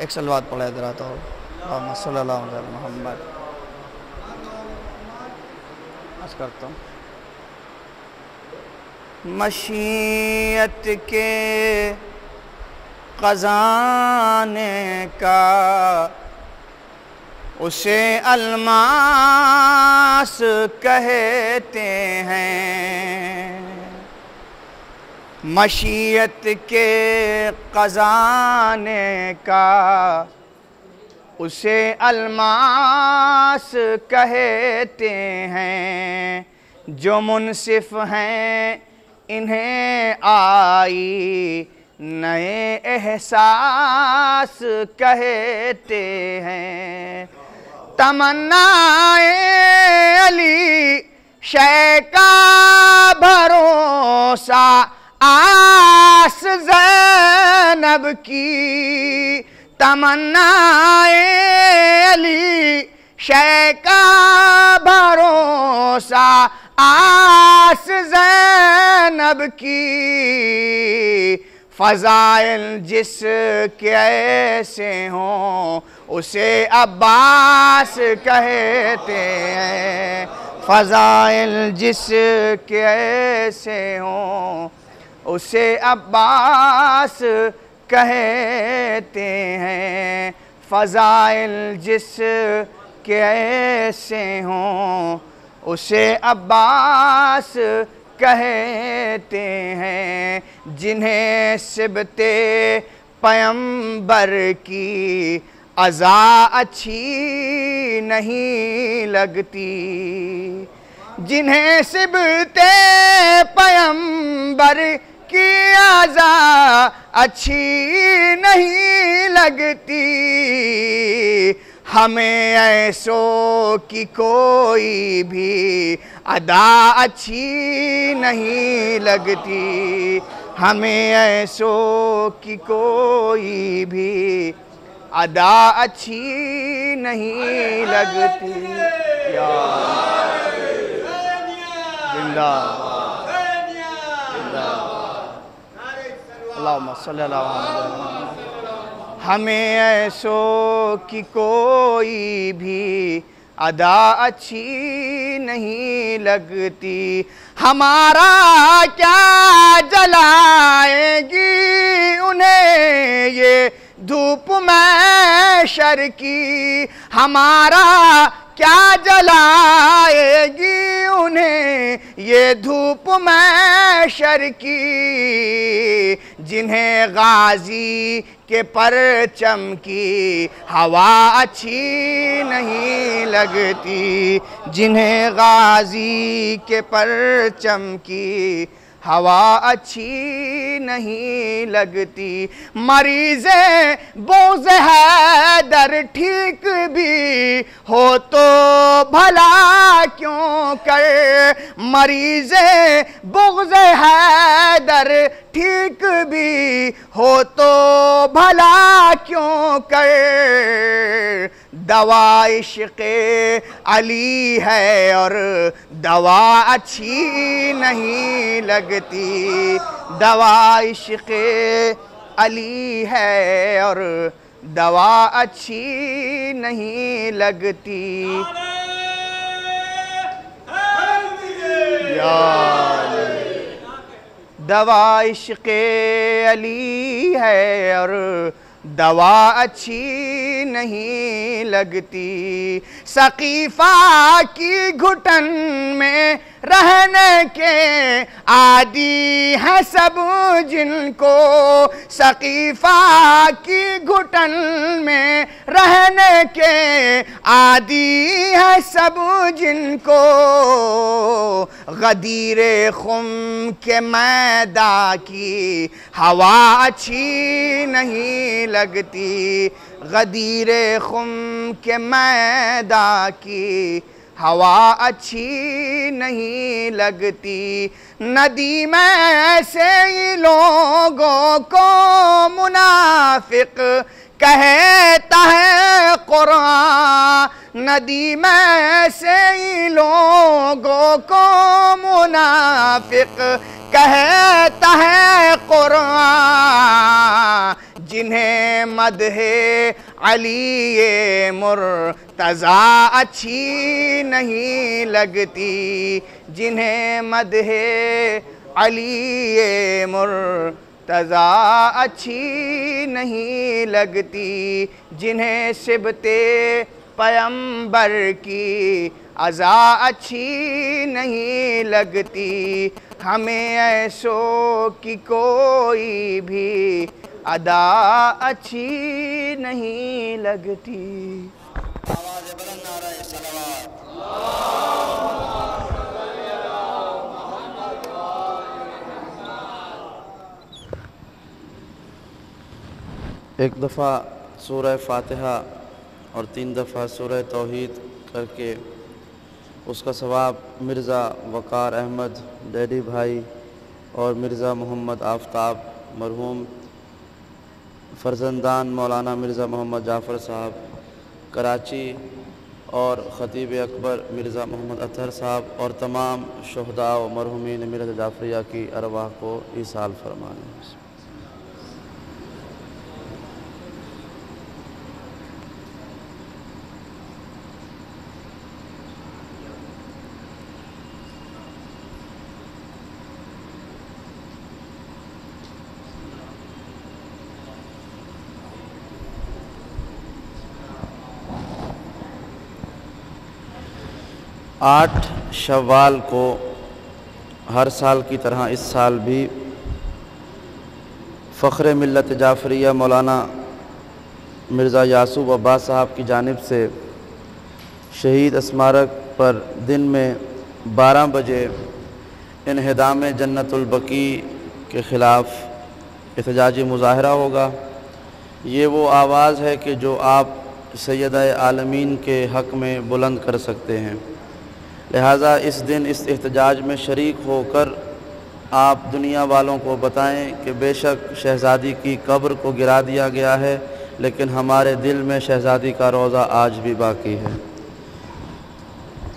एक सलवात पढ़ा इधर आता हो सल्लल्लाहु अलैहि मोहम्मद करता हूँ। मशीयत के खजाने का उसे अलमास कहते हैं। मशीयत के खजाने का उसे अलमास कहते हैं। जो मुनसिफ हैं इन्हें आई नए एहसास कहते हैं। तमन्नाए अली शय का भरोसा आस ज़ैनब की तमन्नाए अली, शय का भरोसा आस ज़ैनब की। फ़ज़ाइल जिसके ऐसे हों उसे अब्बास कहते हैं। फ़ज़ाइल जिसके ऐसे हों उसे अब्बास कहते हैं। फ़ज़ाइल जिसके ऐसे हों उसे अब्बास कहते हैं। जिन्हें सिबते पैगंबर की अज़ा अच्छी नहीं लगती, जिन्हें सिबते पैगंबर की अज़ा अच्छी नहीं लगती, हमें ऐसों की कोई भी अदा अच्छी नहीं लगती, हमें ऐसों की कोई भी अदा अच्छी नहीं लगती। या जिंदा अल्लाहुम्मा सल्ली अला मुहम्मद। हमें ऐसों की कोई भी अदा अच्छी नहीं लगती, हमारा क्या जलाएगी उन्हें ये धूप महशर की, हमारा क्या जलाएगी उन्हें ये धूप महशर की। जिन्हें गाजी के परचम की हवा अच्छी नहीं लगती, जिन्हें गाजी के परचम की हवा अच्छी नहीं लगती। मरीज़े बोझ हैदर ठीक भी हो तो भला क्यों कर, मरीज़े बोझ हैदर ठीक भी हो तो भला क्यों कर। दवा इश्क़े अली है और दवा अच्छी नहीं लगती, दवा इश्क़े अली है और दवा अच्छी नहीं लगती। दवा इश्क़े अली है और दवा अच्छी नहीं लगती। सकीफ़ा की घुटन में रहने के आदी है सब जिनको, सकीफ़ा की घुटन में रहने के आदी है सब जिनको। गदीरे खुम के मैदा की हवा अच्छी नहीं लगती, गदीरे खुम के मैदा की हवा अच्छी नहीं लगती। नदी में से लोगों को मुनाफिक कहता है कुरान, नदी में से लोगों को मुनाफिक कहता है कुरान। जिन्हें मदहे अली मुर्तज़ा अच्छी नहीं लगती, जिन्हें मदहे अली मुर्तज़ा अच्छी नहीं लगती, जिन्हें सिबते पैगंबर की अज़ा अच्छी नहीं लगती, हमें ऐसों की कोई भी अदा अच्छी नहीं लगती। आवाज़ बुलंद नारे सलावत। एक दफ़ा सूरह फातिहा और 3 दफ़ा सूरह तौहीद करके उसका सवाब मिर्ज़ा वक़ार अहमद डैडी भाई और मिर्ज़ा मोहम्मद आफ्ताब मरहूम फर्जंदान मौलाना मिर्ज़ा मोहम्मद जाफ़र साहब कराची और ख़तीब अकबर मिर्ज़ा मोहम्मद अतहर साहब और तमाम शुहदा व मरहूमीन मिल्लत जाफ़रिया की अरवाह को ईसाल फरमाएँ। 8 शव्वाल को हर साल की तरह इस साल भी फ़ख्र मिल्लत जाफ़रिया मौलाना मिर्ज़ा यासूब अब्बास साहब की जानिब से शहीद स्मारक पर दिन में 12 बजे इन्हिदाम जन्नतुल बकी के ख़िलाफ़ एहतजाजी मुज़ाहरा होगा। ये वो आवाज़ है कि जो आप सैयद आलमीन के हक़ में बुलंद कर सकते हैं। लिहाजा इस दिन इस एहतजाज में शरीक होकर आप दुनिया वालों को बताएं कि बेशक शहज़ादी की कब्र को गिरा दिया गया है, लेकिन हमारे दिल में शहज़ादी का रोज़ा आज भी बाकी है।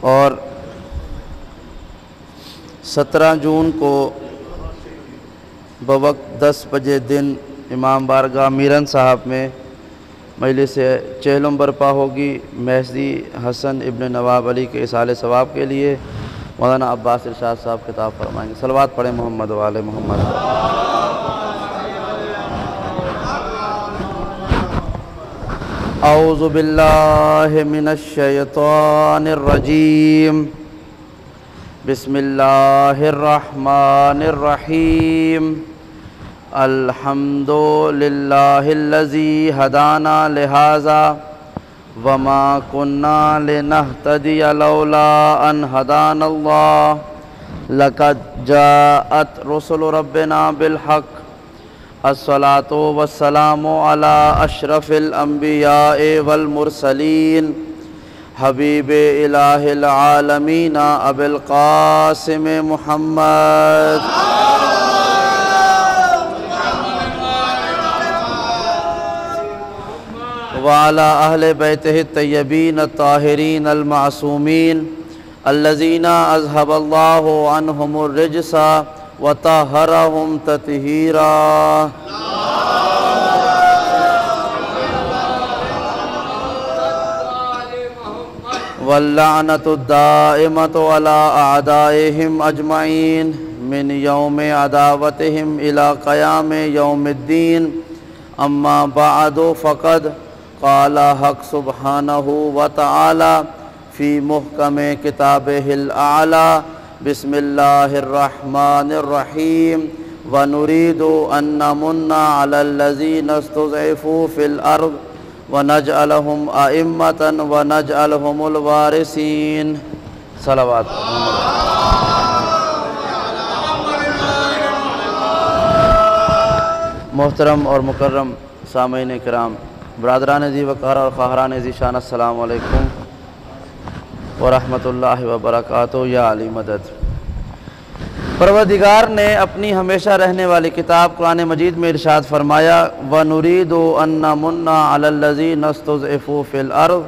और 17 जून को बवक्त 10 बजे दिन इमाम बारगाह मीरन साहब में मजलिस चहलम बरपा होगी। महदी हसन इब्न नवाब अली के इसाले सवाब के लिए मौलाना अब्बास इरशाद साहब खिताब फरमाएंगे। सलवात पढ़ें मोहम्मद वाले मोहम्मद। औज़ु बिल्लाहि मिनश शैतानिर रजीम। बिस्मिल्लाहिर रहमानिर रहीम। अल्हम्दुलिल्लाहिल्लज़ी हदाना लिहाज़ा वमा कुन्ना लिनहतदिया लौला अन हदानल्लाह लक़द जाअत रुसुलु रब्बिना बिलहक़। अस्सलातु वस्सलामु अला अशरफिल अंबियाए वल मुरसलीन हबीबे इलाहिल आलमीन अबिल क़ासिम मुहम्मद वाला अहले बैतिहि तय्यबीन ताहिरीन अल-मासूमीन अल्लज़ीना अज़हबल्लाहु अन्हुमुर रिज्सा व तहरहुम तत्हीरा। वल्लअनतु दाइमतु अला अअदाइहिम अजमईन मिन यौम अदावतिहिम इला क़याम यौमिद्दीन। अम्मा बअदु फ़क़द क़ाला हक़ सुब्हानहु व तआला फ़ी मुहकमे किताबिहिल आला। बिस्मिल्लाहिर रहमानिर रहीम। व नुरीदु अन नमुन्ना अलल्लज़ीना इस्तुज़इफ़ू फ़िल अर्ज़ व नजअलहुम अइम्मतन व नजअलहुमुल वारिसीन। सलावत। मोहतरम और मुकर्रम सामईन किराम, बरादरान जी वक़ार और ख़ाहरान ज़ीशान, अस्सलामु अलैकुम व रहमतुल्लाहि व बरकातुहू। या अली मदद। परवरदिगार ने अपनी हमेशा रहने वाली किताब कुरान मजीद में इरशाद फरमाया, व नुरीदु अन नमुन्ना अलल्लज़ीना इस्तुज़इफ़ू फ़िल अर्ज़।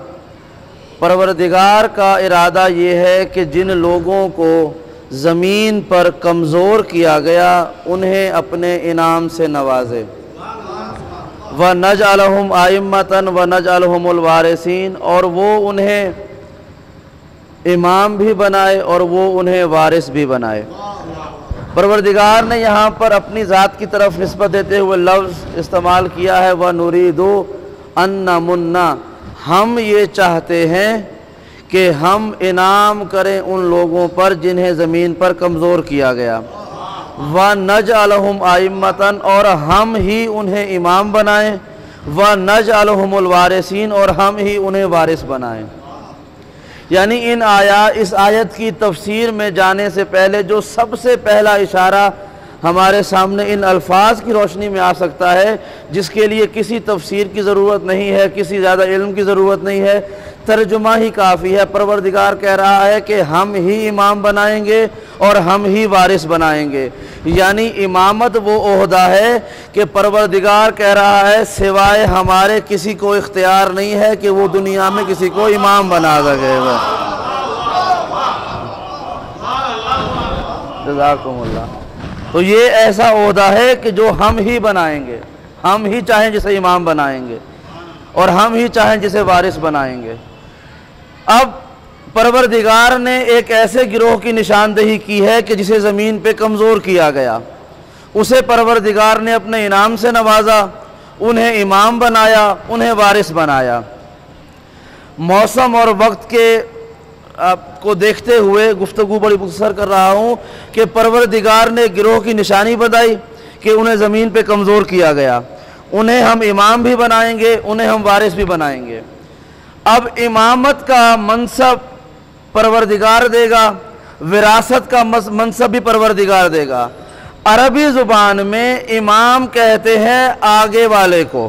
परवरदिगार का इरादा ये है कि जिन लोगों को ज़मीन पर कमज़ोर किया गया उन्हें अपने इनाम से नवाजे। व नजअलहुम अइम्मतन व नजअलहुमुल वारिसीन, और वो उन्हें इमाम भी बनाए और वो उन्हें वारिस भी बनाए। परवरदिगार ने यहाँ पर अपनी ज़ात की तरफ निस्बत देते हुए लफ्ज़ इस्तेमाल किया है, व नुरीदु अन नमुन्ना। हम ये चाहते हैं कि हम इनाम करें उन लोगों पर जिन्हें ज़मीन पर कमज़ोर किया गया। व नजअलहुम अइम्मतन, और हम ही उन्हें इमाम बनाएं। व नजअलहुमुल वारिसीन, और हम ही उन्हें वारिस बनाएं। यानी इस आयत की तफसीर में जाने से पहले जो सबसे पहला इशारा हमारे सामने इन अल्फाज की रोशनी में आ सकता है, जिसके लिए किसी तफसीर की ज़रूरत नहीं है, किसी ज़्यादा इल्म की ज़रूरत नहीं है, तर्जुमा ही काफ़ी है। परवरदिगार कह रहा है कि हम ही इमाम बनाएंगे और हम ही वारिस बनाएंगे। यानी इमामत वो ओहदा है कि परवरदिगार कह रहा है सिवाय हमारे किसी को इख्तियार नहीं है कि वो दुनिया में किसी को इमाम बना सकेगा। जज़ाकुमुल्लाह। तो ये ऐसा ओहदा है कि जो हम ही बनाएंगे, हम ही चाहें जिसे इमाम बनाएंगे और हम ही चाहें जिसे वारिस बनाएंगे। अब परवरदिगार ने एक ऐसे गिरोह की निशानदेही की है कि जिसे ज़मीन पे कमज़ोर किया गया, उसे परवरदिगार ने अपने इनाम से नवाजा, उन्हें इमाम बनाया, उन्हें वारिस बनाया। मौसम और वक्त के को देखते हुए गुफ्तगू बड़ी मुख्तसर कर रहा हूँ कि परवरदिगार ने गिरोह की निशानी बताई कि उन्हें ज़मीन पे कमज़ोर किया गया, उन्हें हम इमाम भी बनाएंगे, उन्हें हम वारिस भी बनाएंगे। अब इमामत का मनसब परवरदिगार देगा, विरासत का मनसब भी परवरदिगार देगा। अरबी ज़ुबान में इमाम कहते हैं आगे वाले को,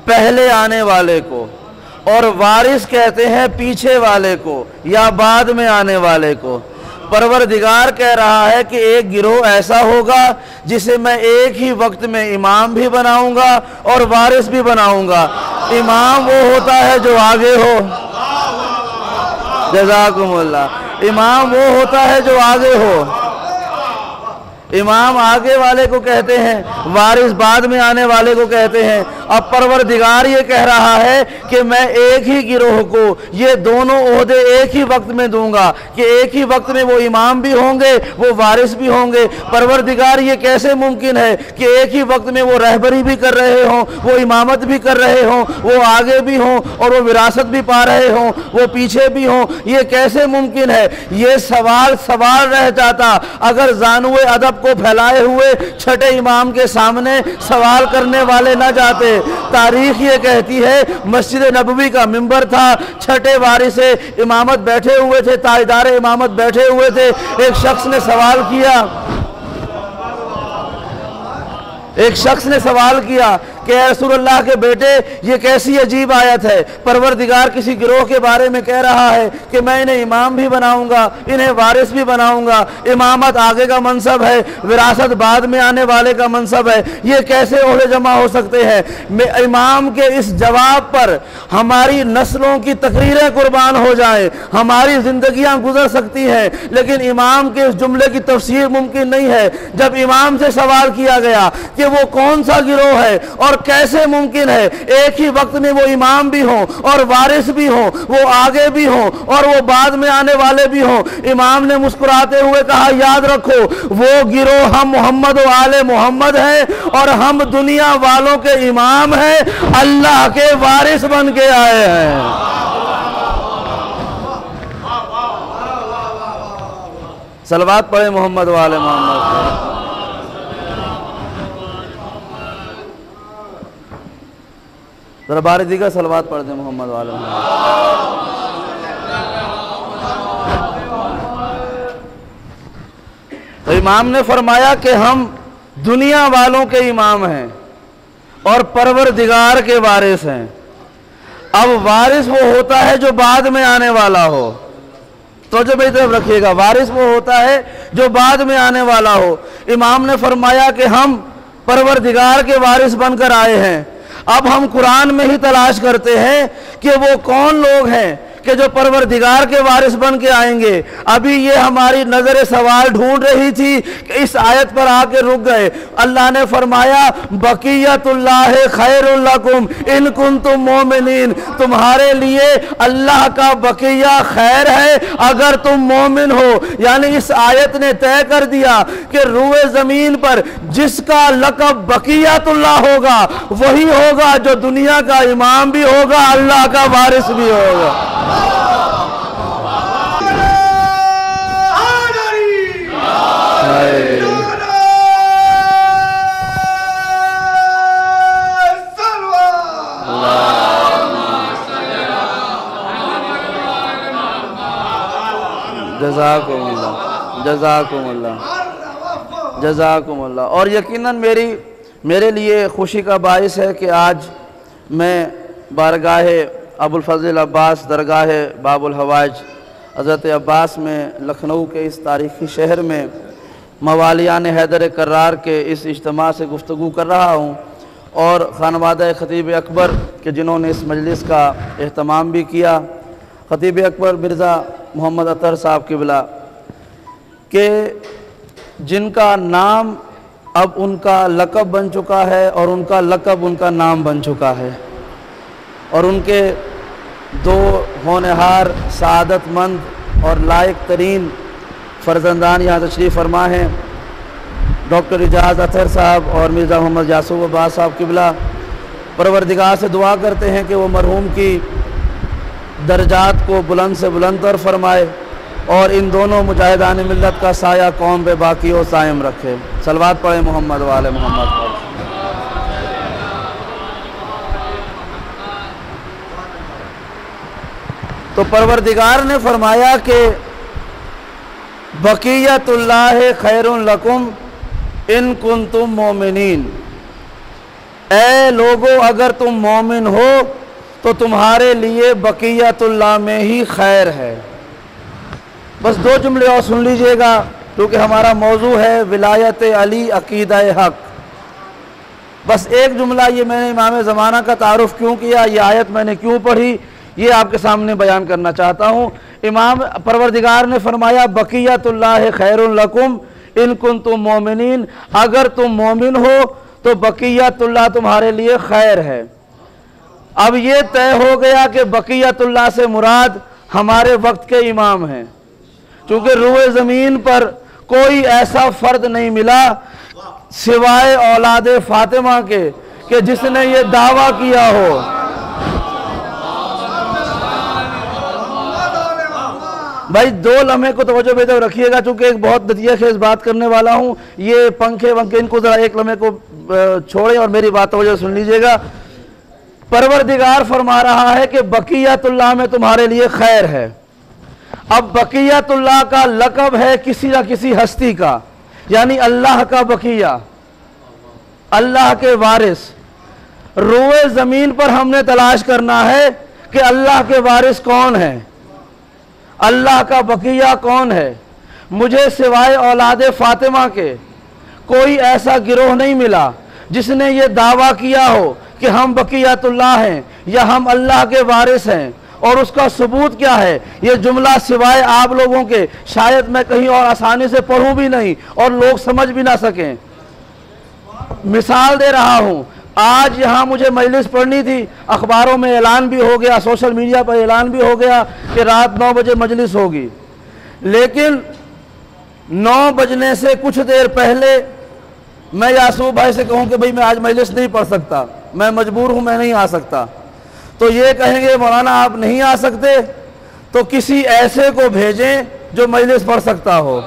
पहले आने वाले को, और वारिस कहते हैं पीछे वाले को या बाद में आने वाले को। परवरदिगार कह रहा है कि एक गिरोह ऐसा होगा जिसे मैं एक ही वक्त में इमाम भी बनाऊंगा और वारिस भी बनाऊंगा। इमाम वो होता है जो आगे हो, जज़ाकुमुल्लाह। इमाम वो होता है जो आगे हो, इमाम आगे वाले को कहते हैं, वारिस बाद में आने वाले को कहते हैं। अब परवरदिगार ये कह रहा है कि मैं एक ही गिरोह को ये दोनों ओहदे एक ही वक्त में दूंगा कि एक ही वक्त में वो इमाम भी होंगे, वो वारिस भी होंगे। परवरदिगार ये कैसे मुमकिन है कि एक ही वक्त में वो रहबरी भी कर रहे हों, वो इमामत भी कर रहे हों, वो आगे भी हों और वो विरासत भी पा रहे हों, वो पीछे भी हों? ये कैसे मुमकिन है? ये सवाल रह जाता अगर ज़ानुए अदब को फैलाए हुए छठे इमाम के सामने सवाल करने वाले न जाते। तारीख ये कहती है मस्जिद नबवी का मिंबर था, छठे वारिसे इमामत बैठे हुए थे, ताजदार इमामत बैठे हुए थे। एक शख्स ने सवाल किया कि रसूलुल्लाह के बेटे ये कैसी अजीब आयत है, परवरदिगार किसी गिरोह के बारे में कह रहा है कि मैं इन्हें इमाम भी बनाऊंगा, इन्हें वारिस भी बनाऊंगा। इमामत आगे का मनसब है, विरासत बाद में आने वाले का मनसब है, ये कैसे ओहदे जमा हो सकते हैं? इमाम के इस जवाब पर हमारी नस्लों की तकरीरें कुर्बान हो जाए, हमारी जिंदगियां गुजर सकती हैं, लेकिन इमाम के इस जुमले की तफसीर मुमकिन नहीं है। जब इमाम से सवाल किया गया कि वो कौन सा गिरोह है और कैसे मुमकिन है एक ही वक्त में वो इमाम भी हों और वारिस भी हों, वो आगे भी हों और वो बाद में आने वाले भी हों, इमाम ने मुस्कुराते हुए कहा याद रखो वो गिरोह हम मोहम्मद व आले मोहम्मद हैं और हम दुनिया वालों के इमाम हैं, अल्लाह के वारिस बन के आए हैं। सलवात पढ़े मोहम्मद व आले मोहम्मद। जरा बारी दीगर सलवात पढ़ दें मोहम्मद वाले। तो इमाम ने फरमाया कि हम दुनिया वालों के इमाम हैं और परवरदिगार के वारिस हैं। अब वारिस वो होता है जो बाद में आने वाला हो, तो जो मेरी तरफ रखिएगा, वारिस वो होता है जो बाद में आने वाला हो। इमाम ने फरमाया कि हम परवरदिगार के वारिस बनकर आए हैं। अब हम कुरान में ही तलाश करते हैं कि वो कौन लोग हैं कि जो परवरदिगार के वारिस बन के आएंगे। अभी ये हमारी नजर सवाल ढूंढ रही थी कि इस आयत पर आके रुक गए। अल्लाह ने फरमाया बकियतुल्लाह खैरुल लकुम इन कुंतुम मोमिनीन, तुम्हारे लिए अल्लाह का बकिया खैर है अगर तुम मोमिन हो। यानी इस आयत ने तय कर दिया कि रूए जमीन पर जिसका लक़ब बकियतुल्लाह होगा वही होगा जो दुनिया का इमाम भी होगा, अल्लाह का वारिस भी होगा। जज़ाकुमुल्लाह जज़ाकुमुल्लाह जज़ाकुमुल्लाह। और यकीनन मेरे लिए खुशी का बाइस है कि आज मैं बारगाह अबुल फज़ल अब्बास दरगाह बाबुल हवाइज हज़रत अब्बास में लखनऊ के इस तारीख़ी शहर में मवालियान हैदर कर्रार के इस इज्तिमा से गुफ्तगू कर रहा हूँ और खानवादा ख़तीब अकबर के जिन्होंने इस मजलिस का एहतमाम भी किया, ख़तीब अकबर मिर्ज़ा मोहम्मद अतर साहब क़िबला के जिनका नाम अब उनका लक़ब बन चुका है और उनका लक़ब उनका नाम बन चुका है, और उनके दो होनहार सआदतमंद और लायक तरीन फ़र्जंदान यहाँ तशरीफ़ फरमा हैं, डॉक्टर इजाज़ अतर साहब और मिर्ज़ा मोहम्मद यासूब अब्बास साहब क़िबला। परवरदिगार से दुआ करते हैं कि वो मरहूम की दर्जात को बुलंद से बुलंदतर फरमाए और इन दोनों मुजाहिदान मिल्लत का साया कौम पे बाकी व कायम रखे। सलवात पढ़े मोहम्मद वाले मोहम्मद पर। तो परवरदिगार ने फरमाया कि बक़ियतुल्लाह खैरुन लकुम इन कुंतुम मोमिनीन, ए लोगो अगर तुम मोमिन हो तो तुम्हारे लिए बक़ियतुल्लाह में ही खैर है। बस दो जुमले और सुन लीजिएगा क्योंकि हमारा मौजू है विलायत अली अकीदा हक। बस एक जुमला, ये मैंने इमाम ज़माना का तारुफ़ क्यों किया, ये आयत मैंने क्यों पढ़ी, ये आपके सामने बयान करना चाहता हूँ। इमाम परवरदिगार ने फरमाया बक़ियतुल्लाह खैरुन लकुम इन कुंतुम मोमिनीन, अगर तुम मोमिन हो तो बक़ियतुल्लाह तुम्हारे लिए खैर है। अब ये तय हो गया कि बक़ियतुल्लाह से मुराद हमारे वक्त के इमाम हैं, क्योंकि रूए ज़मीन पर कोई ऐसा फ़र्द नहीं मिला सिवाय औलाद फ़ातिमा के कि जिसने ये दावा किया हो। भाई दो लम्हे को तवज्जो बेदव रखिएगा, चूँकि एक बहुत नतीजा खेज बात करने वाला हूँ। ये पंखे वंखे इनको ज़रा एक लम्हे को छोड़ें और मेरी बात तवज्जो सुन लीजिएगा। परवरदिगार फरमा रहा है कि बक़ियतुल्लाह में तुम्हारे लिए खैर है। अब बक़ियतुल्लाह का लक़ब है किसी न किसी हस्ती का, यानी अल्लाह का बक़िया, अल्लाह के वारिस। रूए ज़मीन पर हमने तलाश करना है कि अल्लाह के वारिस कौन है, अल्लाह का बक़िया कौन है। मुझे सिवाय औलाद फ़ातिमा के कोई ऐसा गिरोह नहीं मिला जिसने ये दावा किया हो कि हम बक़ियतुल्लाह हैं या हम अल्लाह के वारिस हैं। और उसका सबूत क्या है, ये जुमला सिवाय आप लोगों के शायद मैं कहीं और आसानी से पढ़ूं भी नहीं और लोग समझ भी ना सकें। मिसाल दे रहा हूँ, आज यहाँ मुझे मजलिस पढ़नी थी, अखबारों में ऐलान भी हो गया, सोशल मीडिया पर ऐलान भी हो गया कि रात 9 बजे मजलिस होगी, लेकिन 9 बजने से कुछ देर पहले मैं यासूब भाई से कहूँ कि भाई मैं आज मजलिस नहीं पढ़ सकता, मैं मजबूर हूँ, मैं नहीं आ सकता, तो ये कहेंगे मौलाना आप नहीं आ सकते, तो किसी ऐसे को भेजें जो मजलिस पढ़ सकता हो।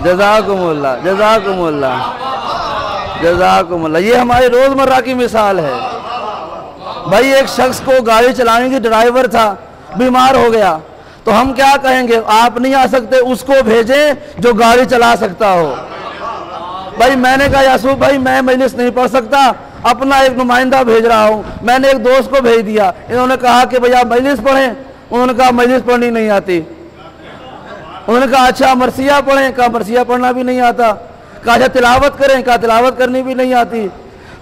जज़ाकुमुल्लाह जज़ाकुमुल्लाह जज़ाकुमुल्लाह। ये हमारी रोज़मर्रा की मिसाल है। भाई एक शख्स को गाड़ी चलाने की ड्राइवर था, बीमार हो गया, तो हम क्या कहेंगे, आप नहीं आ सकते, उसको भेजें जो गाड़ी चला सकता हो। भाई मैंने कहा यासूब भाई मैं मजलिस नहीं पढ़ सकता, अपना एक नुमाइंदा भेज रहा हूँ। मैंने एक दोस्त को भेज दिया, इन्होंने कहा कि भैया मजलिस पढ़ें, उन्होंने कहा मजलिस पढ़नी नहीं आती। उन्होंने कहा अच्छा मरसिया पढ़ें, कहा मरसिया पढ़ना भी नहीं आता। कहा अच्छा तिलावत करें, कहा तिलावत करनी भी नहीं आती।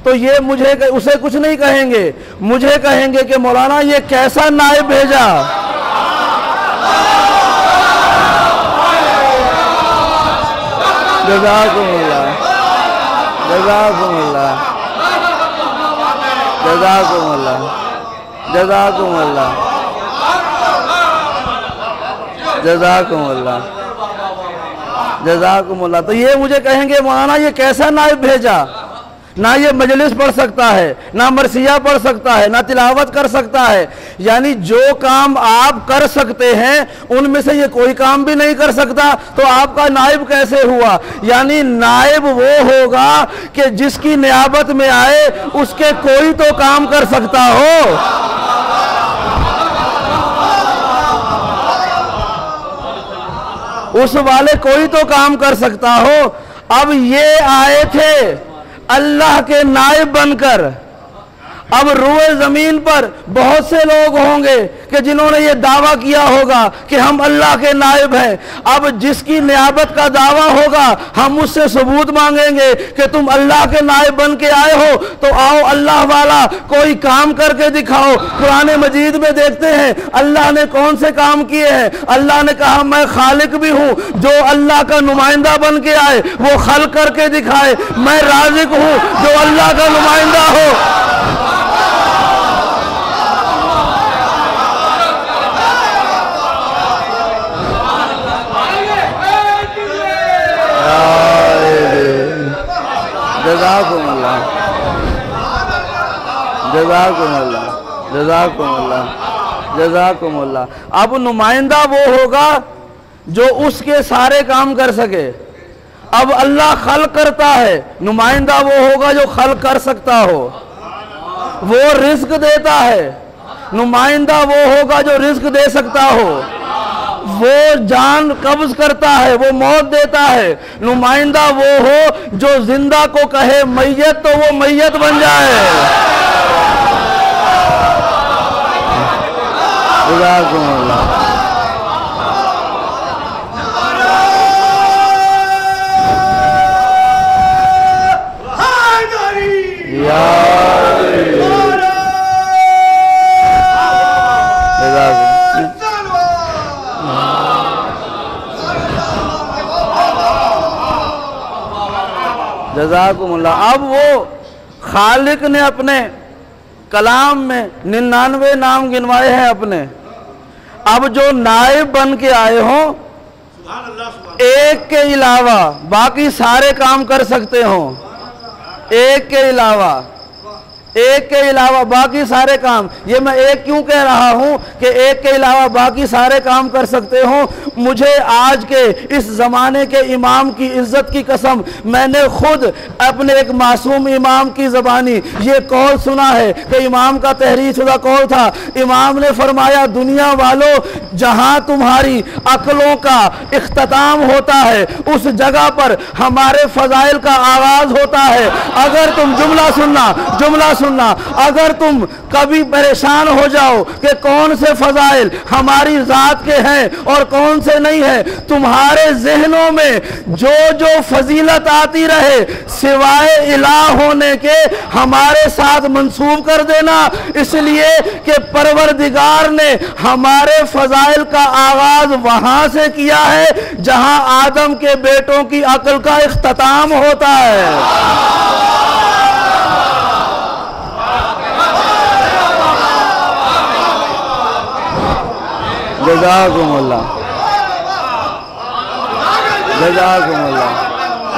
तो ये मुझे उसे कुछ नहीं कहेंगे, मुझे कहेंगे कि मौलाना ये कैसा नायब भेजा। जज़ाकुमुल्लाह जज़ाकुमुल्लाह जज़ाकुमुल्लाह जज़ाकुमुल्लाह जज़ाकुमुल्लाह जज़ाकुमुल्लाह। तो ये मुझे कहेंगे मौलाना ये कैसा नायब भेजा, ना ये मजलिस पढ़ सकता है, ना मरसिया पढ़ सकता है, ना तिलावत कर सकता है। यानी जो काम आप कर सकते हैं उनमें से ये कोई काम भी नहीं कर सकता, तो आपका नायब कैसे हुआ। यानी नायब वो होगा कि जिसकी नियाबत में आए उसके कोई तो काम कर सकता हो। उस वाले कोई तो काम कर सकता हो। अब ये आए थे अल्लाह के नायब बनकर। अब रूए ज़मीन पर बहुत से लोग होंगे कि जिन्होंने ये दावा किया होगा कि हम अल्लाह के नायब हैं। अब जिसकी नियाबत का दावा होगा हम उससे सबूत मांगेंगे कि तुम अल्लाह के नायब बन के आए हो, तो आओ अल्लाह वाला कोई काम करके दिखाओ। कुरान मजीद में देखते हैं अल्लाह ने कौन से काम किए हैं। अल्लाह ने कहा मैं खालिक भी हूँ, जो अल्लाह का नुमाइंदा बन के आए वो खल करके दिखाए। मैं राज़िक हूँ, जो अल्लाह का नुमाइंदा हो। जज़ाकुमुल्लाह, जज़ाकुमुल्लाह, जज़ाकुमुल्लाह, जज़ाकुमुल्लाह। अब नुमाइंदा वो होगा जो उसके सारे काम कर सके। अब अल्लाह खल करता है, नुमाइंदा वो होगा जो खल कर सकता हो। वो रिस्क देता है, नुमाइंदा वो होगा जो रिस्क दे सकता हो। वो जान कब्ज करता है, वो मौत देता है। नुमाइंदा वो हो जो जिंदा को कहे मैयत तो वो मैयत बन जाए। जज़ाकुमुल्लाह। अब वो खालिक ने अपने कलाम में 99 नाम गिनवाए हैं अपने। अब जो नायब बन के आए हो, एक के अलावा बाकी सारे काम कर सकते हो। एक के अलावा बाकी सारे काम। ये मैं एक क्यों कह रहा हूं कि एक के अलावा बाकी सारे काम कर सकते हो। मुझे आज के इस ज़माने के इमाम की इज्जत की कसम, मैंने खुद अपने एक मासूम इमाम की ज़बानी ये कौल सुना है कि इमाम का तहरीर शुदा कौल था। इमाम ने फरमाया दुनिया वालों, जहां तुम्हारी अक्लों का इख्तिताम होता है उस जगह पर हमारे फ़ज़ाइल का आगाज़ होता है। अगर तुम जुमला सुनना, अगर तुम कभी परेशान हो जाओ कि कौन से फ़ज़ाइल हमारी ज़ात के हैं और कौन से नहीं है, तुम्हारे ज़हनों में जो जो फजीलत आती रहे सिवाय इलाह होने के हमारे साथ मंसूब कर देना। इसलिए कि परवरदिगार ने हमारे फ़ज़ाइल का आगाज़ वहाँ से किया है जहाँ आदम के बेटों की अक्ल का इख्तिताम होता है। जज़ाकुमुल्लाह, जज़ाकुमुल्लाह,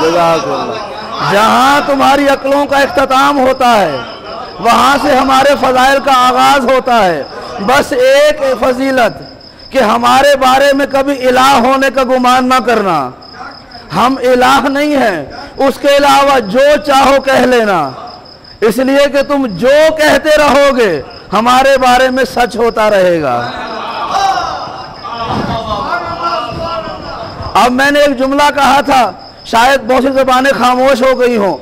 जज़ाकुमुल्लाह। जहाँ तुम्हारी अक्लों का इख्तिताम होता है वहाँ से हमारे फ़ज़ाइल का आगाज़ होता है। बस एक फजीलत कि हमारे बारे में कभी इलाह होने का गुमान ना करना। हम इलाह नहीं हैं, उसके अलावा जो चाहो कह लेना। इसलिए कि तुम जो कहते रहोगे हमारे बारे में सच होता रहेगा। अब मैंने एक जुमला कहा था, शायद बहुत सी ज़बानें खामोश हो गई हों।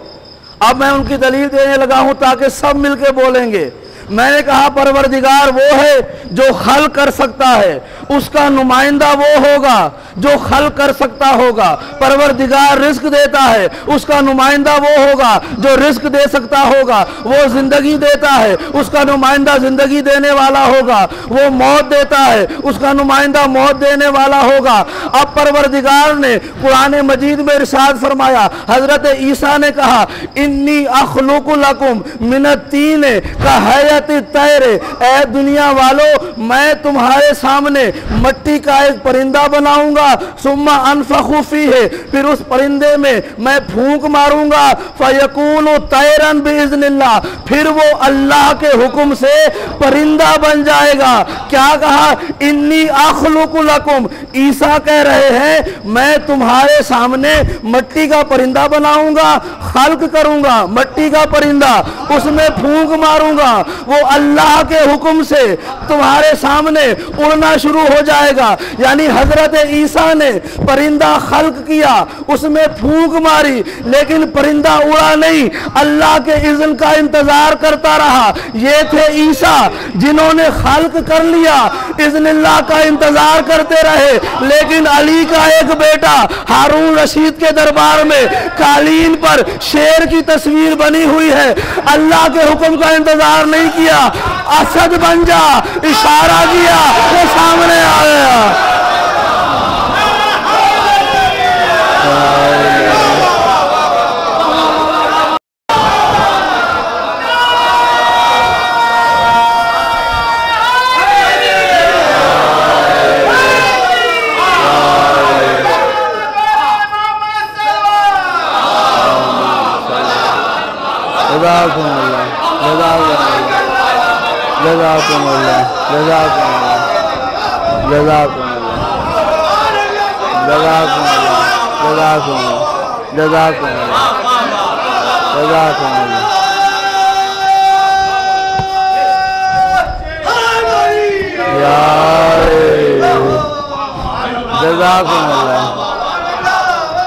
अब मैं उनकी दलील देने लगा हूं ताकि सब मिलके बोलेंगे। मैंने कहा परवरदिगार वो है जो खल कर सकता है, उसका नुमाइंदा वो होगा जो खल कर सकता होगा। परवरदिगार रिस्क देता है, उसका नुमाइंदा वो होगा जो रिस्क दे सकता होगा। वो जिंदगी देता है, उसका नुमाइंदा जिंदगी देने वाला होगा। वो मौत देता है, उसका नुमाइंदा मौत देने वाला होगा। अब परवरदिगार ने कुरान मजीद में इरशाद फरमाया, हजरत ईसा ने कहा इन्नी अखलुकु लकुम मिनत्तीन का हैयत तैरे। ऐ दुनिया वालों, मैं तुम्हारे सामने मट्टी का एक परिंदा बनाऊंगा, सुम्मा अनफखु फीहे, फिर उस परिंदे में मैं फूंक मारूंगा, फयकूनु तैरन बिइज़्निल्लाह, फिर वो अल्लाह के हुक्म से परिंदा बन जाएगा। क्या कहा? इन्नी अखलुकु लकुम। ईसा कह रहे हैं मैं तुम्हारे सामने मट्टी का परिंदा बनाऊंगा, खल्क करूंगा मट्टी का परिंदा, उसमें फूंक मारूंगा, वो अल्लाह के हुक्म से तुम्हारे सामने उड़ना शुरू हो जाएगा। यानी हजरत ईसा ने परिंदा खल्क किया, उसमें फूंक मारी, लेकिन परिंदा उड़ा नहीं, अल्लाह के इज़्न का इंतजार करता रहा। ये थे ईसा जिन्होंने खल्क कर लिया, इज़्निल्लाह का इंतजार करते रहे। लेकिन अली का एक बेटा हारून रशीद के दरबार में कालीन पर शेर की तस्वीर बनी हुई है, अल्लाह के हुक्म का इंतजार नहीं किया, असद बन जा, इशारा किया, वो सामने आ गया।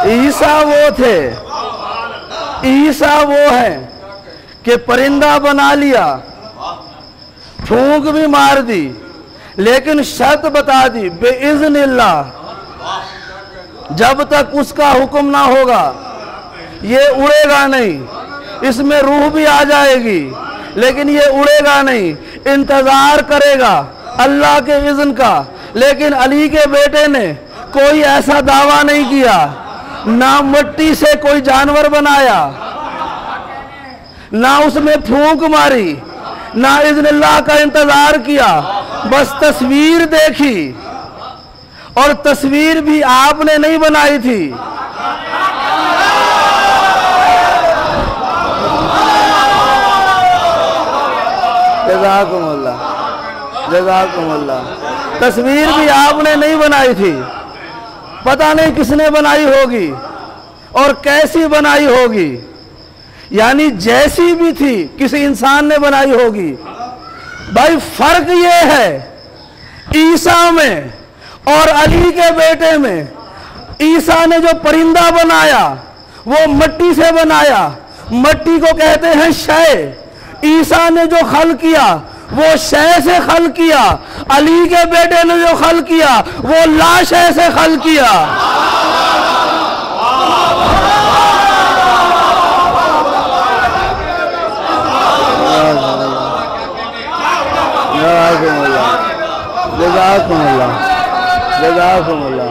ईसा वो थे, ईसा वो है कि परिंदा बना लिया, फूंक भी मार दी, लेकिन शर्त बता दी बेइज़्निल्लाह, जब तक उसका हुक्म ना होगा ये उड़ेगा नहीं। इसमें रूह भी आ जाएगी लेकिन ये उड़ेगा नहीं, इंतजार करेगा अल्लाह के इज़्न का। लेकिन अली के बेटे ने कोई ऐसा दावा नहीं किया, ना मिट्टी से कोई जानवर बनाया, ना उसमें फूंक मारी, ना इज़्निल्लाह का इंतजार किया, बस तस्वीर देखी, और तस्वीर भी आपने नहीं बनाई थी। जज़ाकुमुल्लाह, जज़ाकुमुल्लाह। तस्वीर भी आपने नहीं बनाई थी, पता नहीं किसने बनाई होगी और कैसी बनाई होगी, यानी जैसी भी थी किसी इंसान ने बनाई होगी। भाई फर्क ये है ईसा में और अली के बेटे में। ईसा ने जो परिंदा बनाया वो मिट्टी से बनाया, मिट्टी को कहते हैं शय। ईसा ने जो खल किया वो शय से खल किया, अली के बेटे ने जो खल किया वो लाशय से खल किया। जज़ाकुमुल्लाह, जज़ाकुमुल्लाह।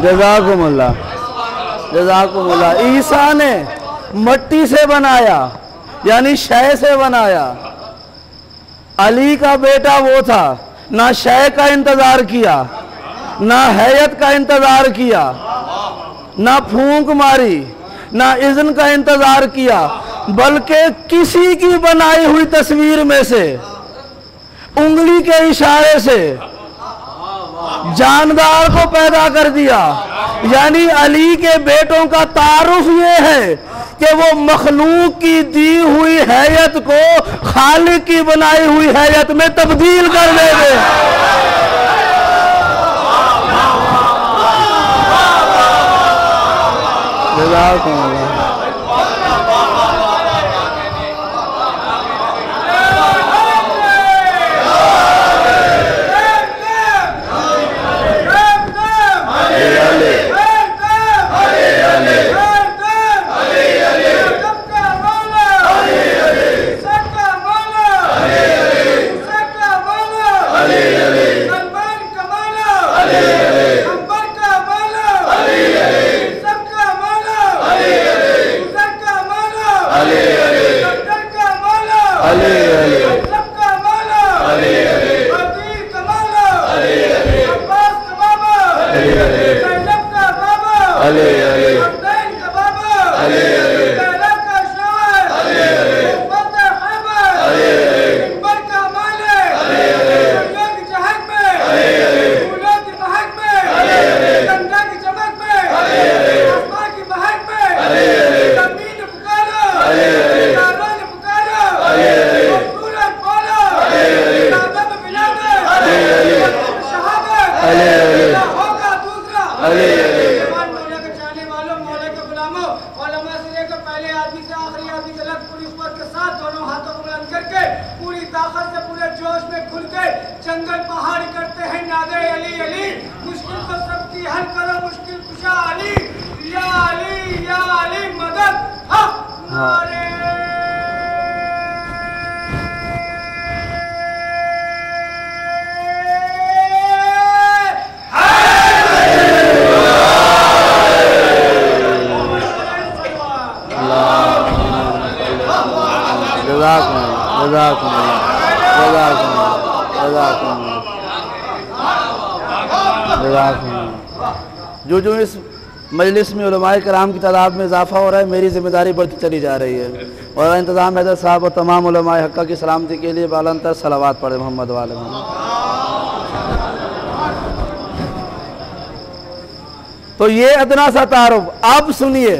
जज़ाकुमुल्लाह, जज़ाकुमुल्लाह। ईसा ने मिट्टी से बनाया यानी शय से बनाया, अली का बेटा वो था, ना शय का इंतजार किया, ना हैयत का इंतजार किया, ना फूंक मारी, ना इज़्न का इंतजार किया, बल्कि किसी की बनाई हुई तस्वीर में से उंगली के इशारे से जानदार को पैदा कर दिया। यानी अली के बेटों का तारुफ ये है कि वो मखलूक की दी हुई हैयत को खालिक की बनाई हुई हैयत में तब्दील कर देंगे। जंगल पहाड़ करते हैं नादे अली अली, मुश्किल को सबकी हल करो मुश्किल कुशा अली, या अली मदद हमारे। जो जो इस मजलिस में उलमाए कराम की तादाद में इजाफ़ा हो रहा है, मेरी ज़िम्मेदारी बढ़ती चली जा रही है। और इंतज़ाम हैदर साहब और तमाम उलमाए हक़्क़ा की सलामती के लिए बालंतर सलावात पढ़े मोहम्मद वाले मोहम्मद। तो ये अदना सा तारुफ। अब सुनिए,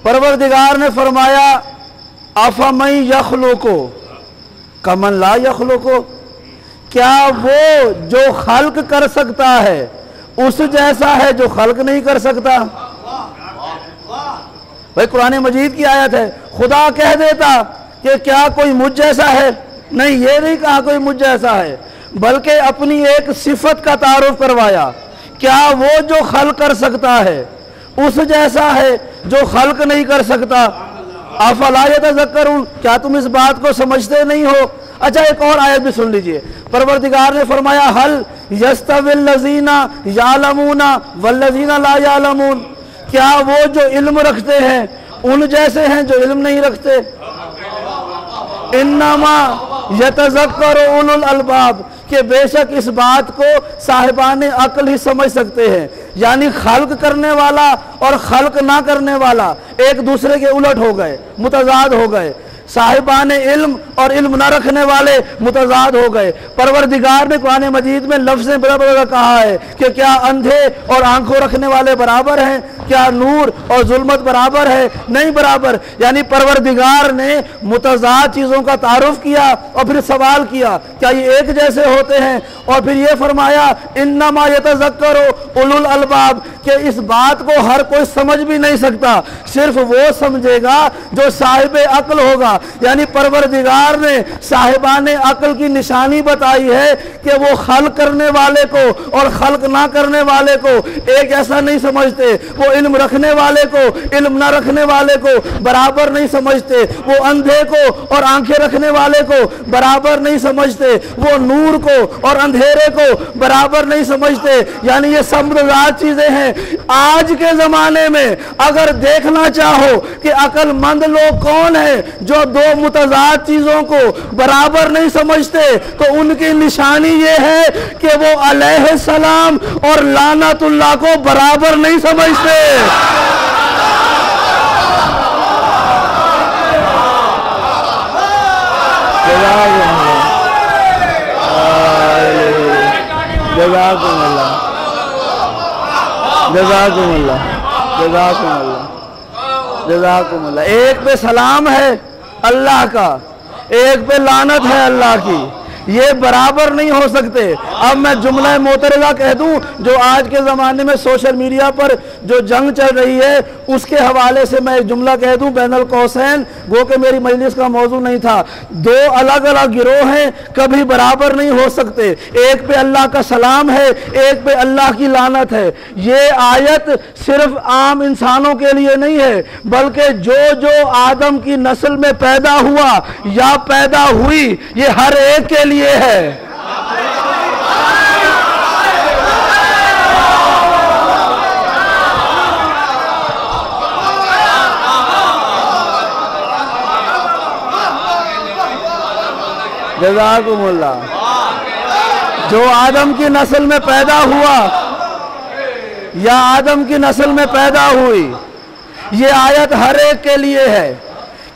परवरदिगार ने फरमाया अफ़मन यख़्लुक़ु कमन ला यख़्लुक़ु, क्या वो जो खल्क कर सकता है उस जैसा है जो खल्क नहीं कर सकता। भाई कुरान मजीद की आयत है, खुदा कह देता कि क्या कोई मुझ जैसा है, नहीं, ये नहीं कहा कोई मुझ जैसा है, बल्कि अपनी एक सिफत का तारुफ करवाया। क्या वो जो खल्क कर सकता है उस जैसा है जो खल्क नहीं कर सकता। अफला यतज़क्करून, क्या तुम इस बात को समझते नहीं हो। अच्छा, एक और आयत भी सुन लीजिए। परवरदिगार ने फरमाया हल यस्तविल लज़ीना यालमूना वल्लज़ीना ला यालमून, क्या वो जो इल्म रखते हैं उन जैसे हैं जो इल्म नहीं रखते। इन्नमा यतज़क्करु उलुल अलबाब, कि बेशक इस बात को साहिबाने अक्ल ही समझ सकते हैं। यानी खल्क करने वाला और खल्क ना करने वाला एक दूसरे के उलट हो गए, मुतज़ाद हो गए। साहिबाने इल्म और इल्म न रखने वाले मुतज़ाद हो गए। परवरदिगार ने कुरान मजीद में लफ्ज़ें बराबर कहा है कि क्या अंधे और आंखों रखने वाले बराबर हैं, क्या नूर और जुल्मत बराबर है, नहीं बराबर। यानी परवरदिगार ने मुतज़ाद चीज़ों का तारुफ किया और फिर सवाल किया क्या ये एक जैसे होते हैं, और फिर ये फरमाया इन्नमा यतज़क्करु उलुल अलबाब, कि इस बात को हर कोई समझ भी नहीं सकता, सिर्फ वो समझेगा जो साहिब अक्ल होगा। यानी परवरदिगार ने साहिबाने अक्ल की निशानी बताई है कि वो खल्क करने वाले को और खल्क ना करने वाले को एक ऐसा नहीं समझते, वो इल्म रखने वाले को इल्म ना रखने वाले को बराबर नहीं समझते, वो अंधे को और आंखें रखने वाले को बराबर नहीं समझते, वो नूर को और अंधेरे को बराबर नहीं समझते। यानी ये समृद्ध चीजें हैं। आज के जमाने में अगर देखना चाहो कि अक्लमंद लोग कौन हैं जो दो मुतज़ाद चीजों को बराबर नहीं समझते, तो उनकी निशानी ये है कि वो अलैहिस्सलाम और लानतुल्लाह को बराबर नहीं समझते। जज़ाकुमुल्लाह जज़ाकुमुल्लाह जज़ाकुमुल्लाह जज़ाकुमुल्लाह। एक पे सलाम है अल्लाह का, एक पे लानत है अल्लाह की, ये बराबर नहीं हो सकते। अब मैं जुमला मोतरज़ा कह दूं, जो आज के ज़माने में सोशल मीडिया पर जो जंग चल रही है उसके हवाले से मैं एक जुमला कह दूं बैनुल कौसैन, गो के मेरी मजलिस का मौजू नहीं था। दो अलग अलग गिरोह हैं, कभी बराबर नहीं हो सकते। एक पे अल्लाह का सलाम है, एक पे अल्लाह की लानत है। ये आयत सिर्फ आम इंसानों के लिए नहीं है, बल्कि जो जो आदम की नस्ल में पैदा हुआ या पैदा हुई, ये हर एक के लिए है। जज़ाकुमुल्लाह। जो आदम की नस्ल में पैदा हुआ या आदम की नस्ल में पैदा हुई, ये आयत हर एक के लिए है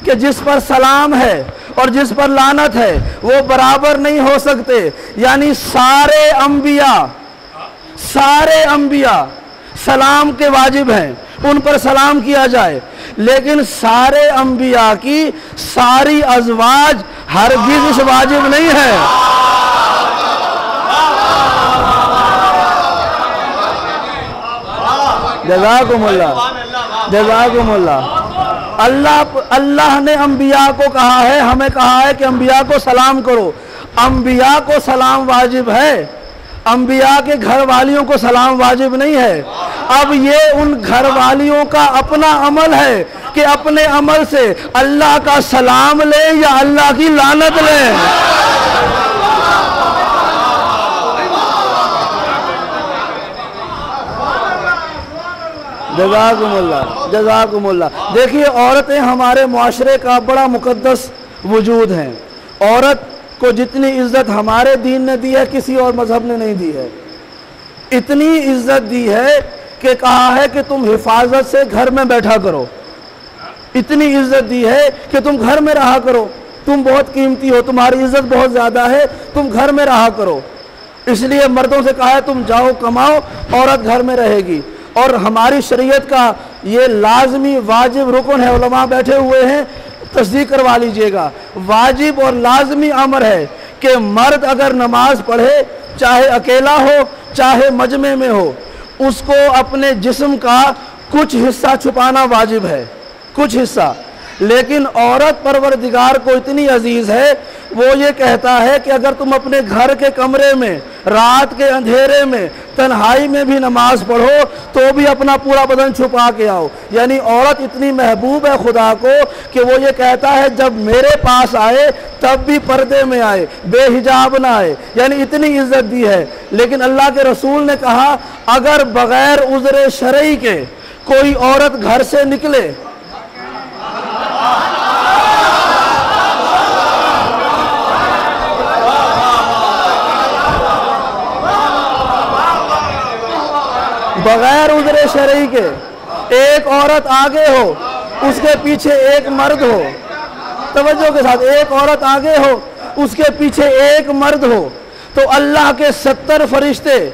कि जिस पर सलाम है और जिस पर लानत है वो बराबर नहीं हो सकते। यानी सारे अंबिया सलाम के वाजिब हैं, उन पर सलाम किया जाए, लेकिन सारे अंबिया की सारी अज़वाज हरगिज़ इस वाजिब नहीं है। जज़ाकुमुल्लाह। अल्लाह ने अंबिया को कहा है, हमें कहा है कि अंबिया को सलाम करो। अंबिया को सलाम वाजिब है, अंबिया के घर वालियों को सलाम वाजिब नहीं है। अब ये उन घर वालियों का अपना अमल है कि अपने अमल से अल्लाह का सलाम ले या अल्लाह की लानत ले। जज़ाकुमुल्लाह। देखिए, औरतें हमारे मुआशरे का बड़ा मुक़द्दस वजूद हैं। औरत को जितनी इज्जत हमारे दीन ने दी है किसी और मजहब ने नहीं दी है। इतनी इज्जत दी है कि कहा है कि तुम हिफाजत से घर में बैठा करो। इतनी इज्जत दी है कि तुम घर में रहा करो, तुम बहुत कीमती हो, तुम्हारी इज्जत बहुत ज़्यादा है, तुम घर में रहा करो। इसलिए मर्दों से कहा है तुम जाओ कमाओ, औरत घर में रहेगी। और हमारी शरीयत का ये लाजमी वाजिब रुकन है, उलमा बैठे हुए हैं, तस्दीक करवा लीजिएगा। वाजिब और लाजमी अमर है कि मर्द अगर नमाज पढ़े, चाहे अकेला हो चाहे मजमे में हो, उसको अपने जिस्म का कुछ हिस्सा छुपाना वाजिब है, कुछ हिस्सा। लेकिन औरत परवरदिगार को इतनी अजीज़ है, वो ये कहता है कि अगर तुम अपने घर के कमरे में रात के अंधेरे में तन्हाई में भी नमाज पढ़ो तो भी अपना पूरा बदन छुपा के आओ। यानी औरत इतनी महबूब है खुदा को कि वो ये कहता है जब मेरे पास आए तब भी पर्दे में आए, बेहिजाब ना आए। यानी इतनी इज्जत दी है। लेकिन अल्लाह के रसूल ने कहा अगर बगैर उज़्र शरई के कोई औरत घर से निकले, बगैर उज़्र शरई के एक औरत आगे हो, उसके पीछे एक मर्द हो, तवज्जो के साथ, एक औरत आगे हो उसके पीछे एक मर्द हो, तो अल्लाह के 70 फरिश्ते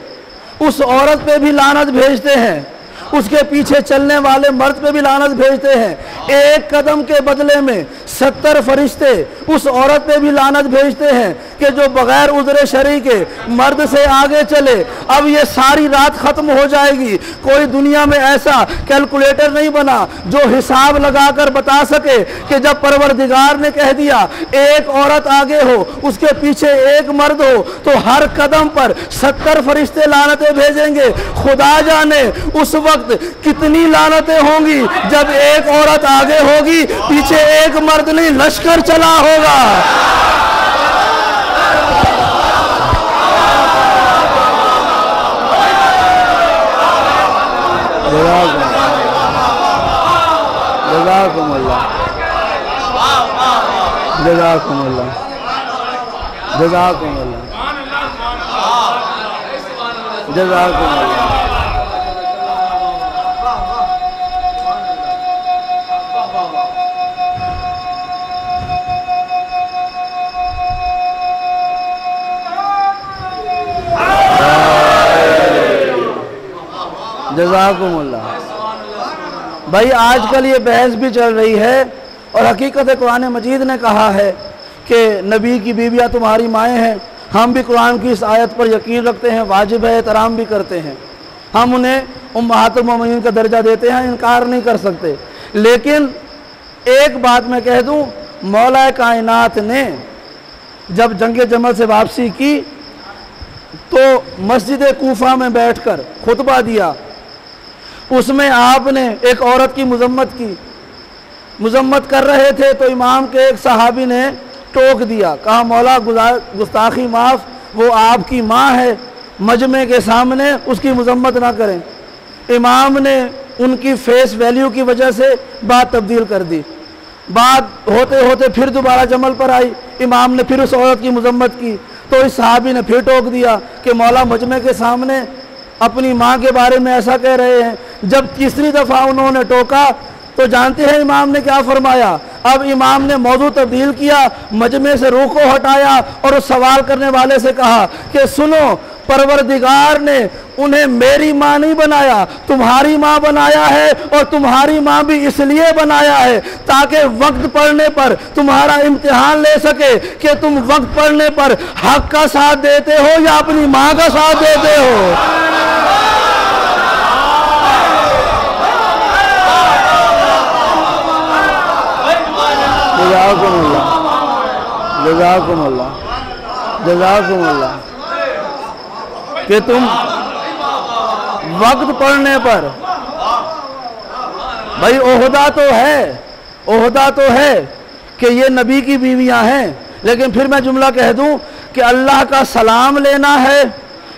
उस औरत पे भी लानत भेजते हैं, उसके पीछे चलने वाले मर्द पे भी लानत भेजते हैं। एक कदम के बदले में 70 फरिश्ते उस औरत पे भी लानत भेजते हैं कि जो बगैर उज़्र शरई के मर्द से आगे चले। अब ये सारी रात ख़त्म हो जाएगी। कोई दुनिया में ऐसा कैलकुलेटर नहीं बना जो हिसाब लगाकर बता सके कि जब परवरदिगार ने कह दिया एक औरत आगे हो उसके पीछे एक मर्द हो तो हर कदम पर 70 फरिश्ते लानतें भेजेंगे। खुदा जाने उस वक्त कितनी लानतें होंगी जब एक औरत आगे होगी पीछे एक मर्द नहीं, लश्कर चला होगा। जज़ाकुमुल्लाह, जज़ाकुमुल्लाह, जज़ाकुमुल्लाह, जज़ाकुमुल्लाह। जज़ाकुमुल्लाह। भाई आजकल ये बहस भी चल रही है और हकीकत है कुरान मजीद ने कहा है कि नबी की बीवियाँ तुम्हारी माएँ हैं। हम भी कुरान की इस आयत पर यकीन रखते हैं, वाजिब है, एहतराम भी करते हैं। हम उन्हें उम्महातुल मोमिनीन का दर्जा देते हैं, इनकार नहीं कर सकते। लेकिन एक बात मैं कह दूँ, मौला कायनात ने जब जंग जमल से वापसी की तो मस्जिद कूफा में बैठकर खुतबा दिया। उसमें आपने एक औरत की मजम्मत कर रहे थे तो इमाम के एक सहाबी ने टोक दिया, कहा मौला गुस्ताखी माफ़, वो आपकी माँ है, मजमे के सामने उसकी मजम्मत ना करें। इमाम ने उनकी फेस वैल्यू की वजह से बात तब्दील कर दी। बात होते होते फिर दोबारा जमल पर आई, इमाम ने फिर उस औरत की मजम्मत की तो इस सहाबी ने फिर टोक दिया कि मौला मजमे के सामने अपनी माँ के बारे में ऐसा कह रहे हैं। जब तीसरी दफ़ा उन्होंने टोका तो जानते हैं इमाम ने क्या फरमाया? अब इमाम ने मौजू तब्दील किया, मजमे से रूह को हटाया और उस सवाल करने वाले से कहा कि सुनो, परवरदिगार ने उन्हें मेरी माँ नहीं बनाया, तुम्हारी माँ बनाया है, और तुम्हारी माँ भी इसलिए बनाया है ताकि वक्त पड़ने पर तुम्हारा इम्तिहान ले सके कि तुम वक्त पड़ने पर हक का साथ देते हो या अपनी माँ का साथ देते हो। जज़ाकुमुल्लाह कि तुम वक्त पड़ने पर, भाई ओहदा तो है कि ये नबी की बीवियां हैं, लेकिन फिर मैं जुमला कह दूं कि अल्लाह का सलाम लेना है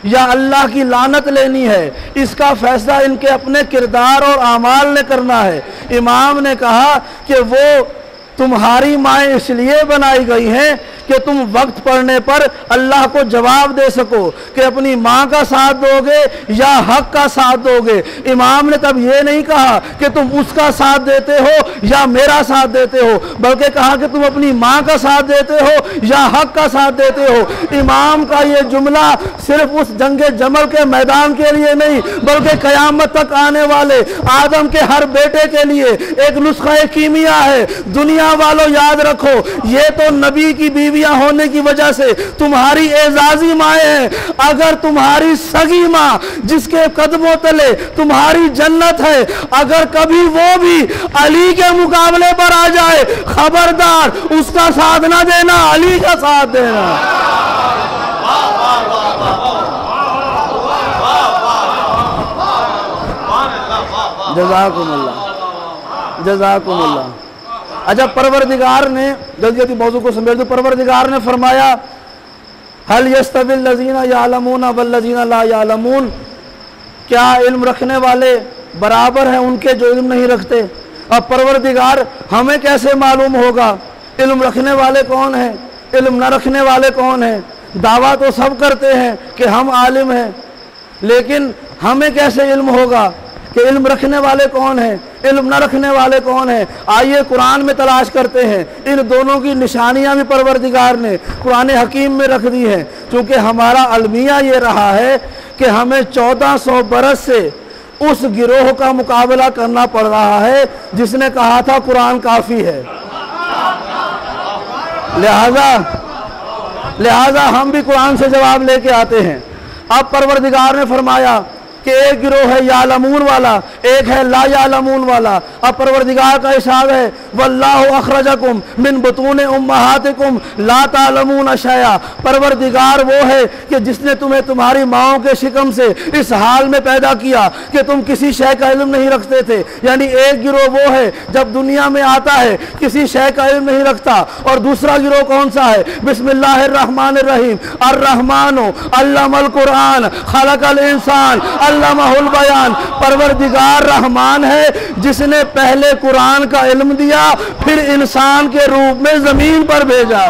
या अल्लाह की लानत लेनी है, इसका फैसला इनके अपने किरदार और आमाल ने करना है। इमाम ने कहा कि वो तुम्हारी माएँ इसलिए बनाई गई हैं कि तुम वक्त पड़ने पर अल्लाह को जवाब दे सको कि अपनी माँ का साथ दोगे या हक का साथ दोगे। इमाम ने तब ये नहीं कहा कि तुम उसका साथ देते हो या मेरा साथ देते हो, बल्कि कहा कि तुम अपनी माँ का साथ देते हो या हक का साथ देते हो। इमाम का ये जुमला सिर्फ उस जंगे जमल के मैदान के लिए नहीं, बल्कि क़यामत तक आने वाले आदम के हर बेटे के लिए एक नुस्खा कीमिया है। दुनिया वालों याद रखो, ये तो नबी की बीवियां होने की वजह से तुम्हारी एजाजी माएँ हैं। अगर तुम्हारी सगी माँ जिसके कदमों तले तुम्हारी जन्नत है, अगर कभी वो भी अली के मुकाबले पर आ जाए, खबरदार उसका साथ ना देना, अली का साथ देना। जज़ाकुमुल्लाह। अच्छा, परवरदिगार ने, जल्दी जल्दी मौजू को समेट दो, परवरदिगार ने फरमाया हल यस्तविल लज़ीना यालमून वल्लज़ीना ला यालमून, क्या इल्म रखने वाले बराबर हैं उनके जो इल्म नहीं रखते? अब परवरदिगार हमें कैसे मालूम होगा इल्म रखने वाले कौन हैं, इल्म न रखने वाले कौन हैं? दावा तो सब करते हैं कि हम आलिम हैं, लेकिन हमें कैसे इल्म होगा कि इल्म रखने वाले कौन हैं, इल्म न रखने वाले कौन हैं? आइए कुरान में तलाश करते हैं। इन दोनों की निशानियां भी परवरदिगार ने कुरान हकीम में रख दी हैं। क्योंकि हमारा अलमिया ये रहा है कि हमें 1400 बरस से उस गिरोह का मुकाबला करना पड़ रहा है जिसने कहा था कुरान काफ़ी है। लिहाजा हम भी कुरान से जवाब लेके आते हैं। अब परवरदिगार ने फरमाया कि एक गिरोह है यालमून वाला, एक है ला यालमून वाला। अब परवरदिगार का इरशाद है वल्लाहु अखरजकुम मिन बुतून उम्महातिकुम ला तालमून शैया। परवरदिगार वो है कि जिसने तुम्हें तुम्हारी माओं के शिकम से इस हाल में पैदा किया कि तुम किसी शय का इल्म नहीं रखते थे। यानी एक गिरोह वो है जब दुनिया में आता है किसी शय का इल्म नहीं रखता, और दूसरा गिरोह कौन सा है? बिस्मिल्लाहिर्रहमानिर्रहीम अर्रहमानु अल्लमल कुरान खलकल इंसान अल्लमहुल बयान। परवरदिगार रहमान है जिसने पहले कुरान का इल्म दिया, फिर इंसान के रूप में जमीन पर भेजा।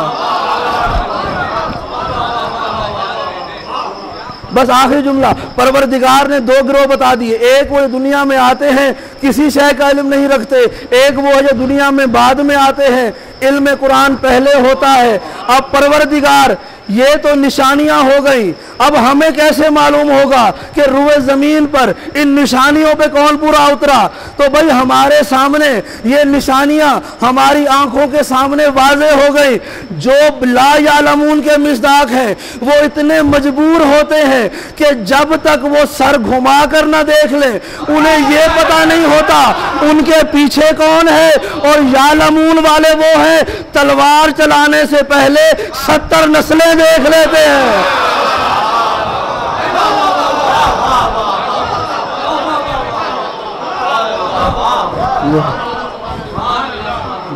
बस आखिरी जुमला, परवरदिगार ने दो गिरोह बता दिए। एक वो दुनिया में आते हैं किसी शय का इल्म नहीं रखते, एक वो जो दुनिया में बाद में आते हैं इल्म कुरान पहले होता है। अब परवरदिगार ये तो निशानियां हो गई, अब हमें कैसे मालूम होगा कि रुए ज़मीन पर इन निशानियों पे कौन पूरा उतरा? तो भाई हमारे सामने ये निशानियां हमारी आंखों के सामने वाज़े हो गई। जो ला यालमून के मिस्दाक हैं वो इतने मजबूर होते हैं कि जब तक वो सर घुमा कर ना देख ले उन्हें ये पता नहीं होता उनके पीछे कौन है। और यालमून वाले वो हैं तलवार चलाने से पहले 70 नस्लें देख लेते हैं।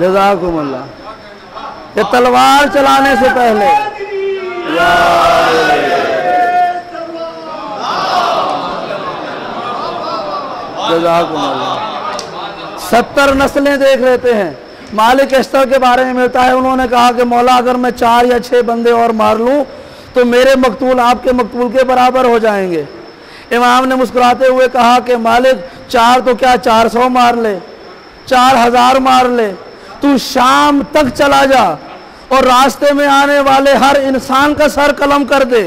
जज़ाकुमुल्लाह। ये तलवार चलाने से पहले जज़ाकुमुल्लाह 70 नस्लें देख लेते हैं। मालिक अस्तर के बारे में मिलता है, उन्होंने कहा कि मौला अगर मैं 4 या 6 बंदे और मार लूँ तो मेरे मकतूल आपके मकतूल के बराबर हो जाएंगे। इमाम ने मुस्कुराते हुए कहा कि मालिक 4 तो क्या 400 मार ले, 4000 मार ले, तू शाम तक चला जा और रास्ते में आने वाले हर इंसान का सर कलम कर दे,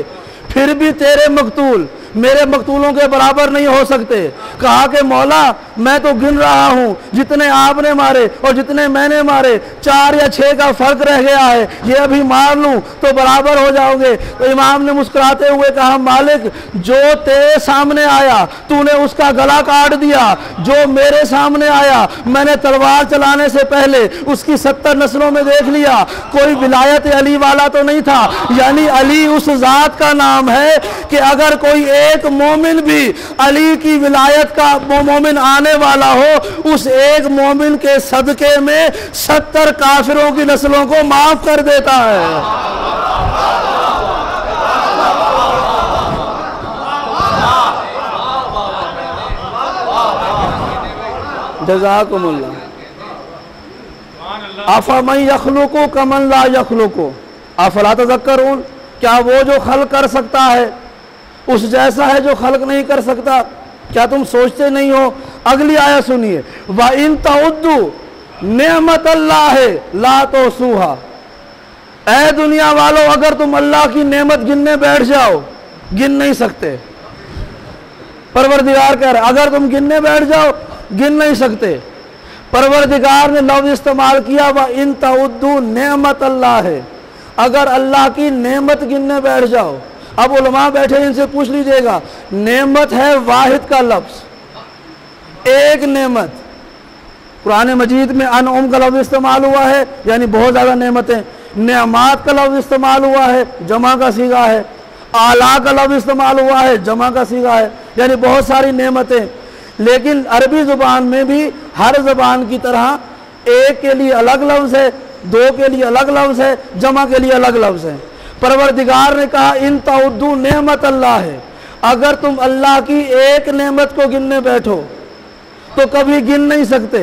फिर भी तेरे मकतूल मेरे मकतूलों के बराबर नहीं हो सकते। कहा कि मौला मैं तो गिन रहा हूँ जितने आपने मारे और जितने मैंने मारे 4 या 6 का फर्क रह गया है, ये अभी मार लूँ तो बराबर हो जाओगे। तो इमाम ने मुस्कुराते हुए कहा मालिक जो तेरे सामने आया तूने उसका गला काट दिया, जो मेरे सामने आया मैंने तलवार चलाने से पहले उसकी 70 नस्लों में देख लिया, कोई विलायत अली वाला तो नहीं था। यानी अली उस जात का नाम है कि अगर कोई एक मोमिन भी अली की विलायत का मोमिन आने वाला हो, उस एक मोमिन के सदके में 70 काफिरों की नस्लों को माफ कर देता है। जज़ाकुमुल्लाह। अफमन यखलुकु कमन ला यखलुकु अफला तज़क्करून, क्या वो जो खल्क कर सकता है उस जैसा है जो खल्क नहीं कर सकता, क्या तुम सोचते नहीं हो। अगली आयत सुनिए, व इन तउद्दू नेमत अल्लाह ला तुसूहा। ऐ दुनिया वालों अगर तुम अल्लाह की नेमत गिनने बैठ जाओ गिन नहीं सकते। परवरदिगार कह रहे अगर तुम गिनने बैठ जाओ गिन नहीं सकते। परवरदिगार ने लफ्ज़ इस्तेमाल किया व इन तउद्दू नेमत अल्लाह है, अगर अल्लाह की नेमत गिनने बैठ जाओ। अब उलमा बैठे इनसे पूछ लीजिएगा, नेमत है वाहिद का लफ्ज़, एक नेमत। कुरान मजीद में अनउम का लफ्ज़ इस्तेमाल हुआ है यानी बहुत ज़्यादा नेमतें, नेमात का लफ्ज़ इस्तेमाल हुआ है जमा का सीगा है, आला का लफ्ज़ इस्तेमाल हुआ है जमा का सीगा है यानी बहुत सारी नेमतें। लेकिन अरबी ज़ुबान में भी हर ज़बान की तरह एक के लिए अलग लफ्ज़ है, दो के लिए अलग लफ्ज़ है, जमा के लिए अलग लफ्ज़ है। परवरदिगार ने कहा इन तउद्दू नेमत अल्लाह है, अगर तुम अल्लाह की एक नेमत को गिनने बैठो तो कभी गिन नहीं सकते।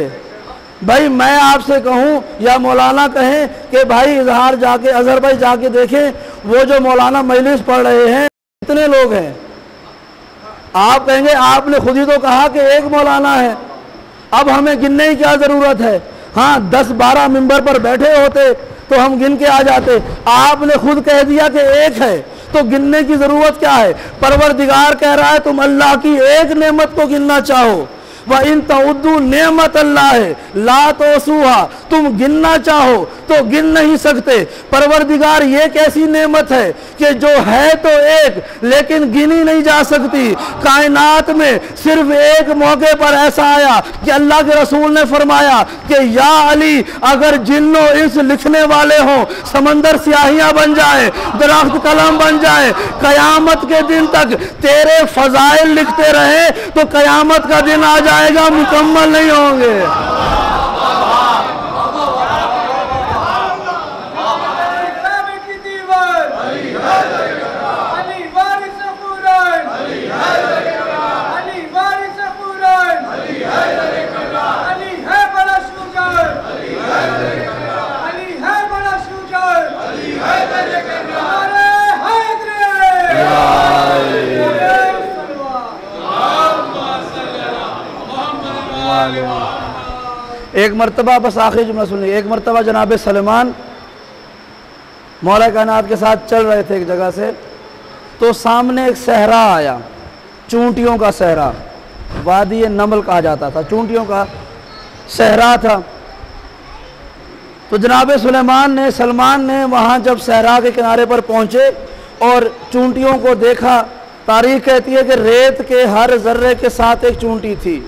भाई मैं आपसे कहूँ या मौलाना कहें कि भाई इजहार जाके अजहर भाई जाके देखें, वो जो मौलाना मजलिस पढ़ रहे हैं कितने लोग हैं। आप कहेंगे आपने खुद ही तो कहा कि एक मौलाना है, अब हमें गिनने की क्या ज़रूरत है। हाँ 10-12 मिंबर पर बैठे होते तो हम गिन के आ जाते, आपने खुद कह दिया कि एक है तो गिनने की ज़रूरत क्या है। परवरदिगार कह रहा है तुम अल्लाह की एक नेमत को गिनना चाहो, व इन तउद्दू नेमत अल्लाह है ला तुसूहा, तुम गिनना चाहो तो गिन नहीं सकते। परवरदिगार ये कैसी नेमत है कि जो है तो एक लेकिन गिनी नहीं जा सकती। कायनात में सिर्फ एक मौके पर ऐसा आया कि अल्लाह के रसूल ने फरमाया कि या अली अगर जिन्नो इंस लिखने वाले हों, समंदर स्याहियां बन जाए, दरख्त कलम बन जाए, कयामत के दिन तक तेरे फजाइल लिखते रहे तो कयामत का दिन आ जाएगा मुकम्मल नहीं होंगे। एक मरतबा बस आखिरी जुमला सुनिए, एक मरतबा जनाब सलेमान मौला कायनात के साथ चल रहे थे एक जगह से, तो सामने एक सहरा आया, चूंटियों का सहरा, वादी नमल कहा जाता था, चूंटियों का सहरा था। तो जनाब सलमान ने वहाँ जब सहरा के किनारे पर पहुँचे और चूंटियों को देखा, तारीख कहती है कि रेत के हर जर्रे के साथ एक चूंटी थी,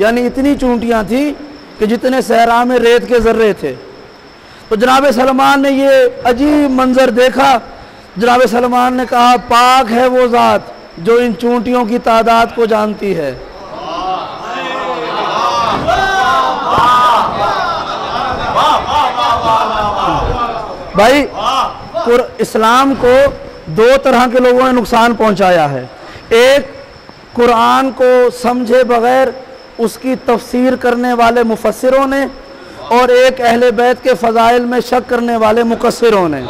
यानी इतनी चूंटियाँ थी कि जितने सहरा में रेत के जर्रे थे। तो जनाब सलमान ने ये अजीब मंजर देखा। जनाब सलमान ने कहा पाक है वो ज़ात जो इन चूंटियों की तादाद को जानती है। भाई इस्लाम को दो तरह के लोगों ने नुकसान पहुंचाया है, एक कुरान को समझे बगैर उसकी तफसीर करने वाले मुफस्सिरों ने, और एक अहले बैत के फ़ज़ाइल में शक करने वाले मुकस्सिरों ने।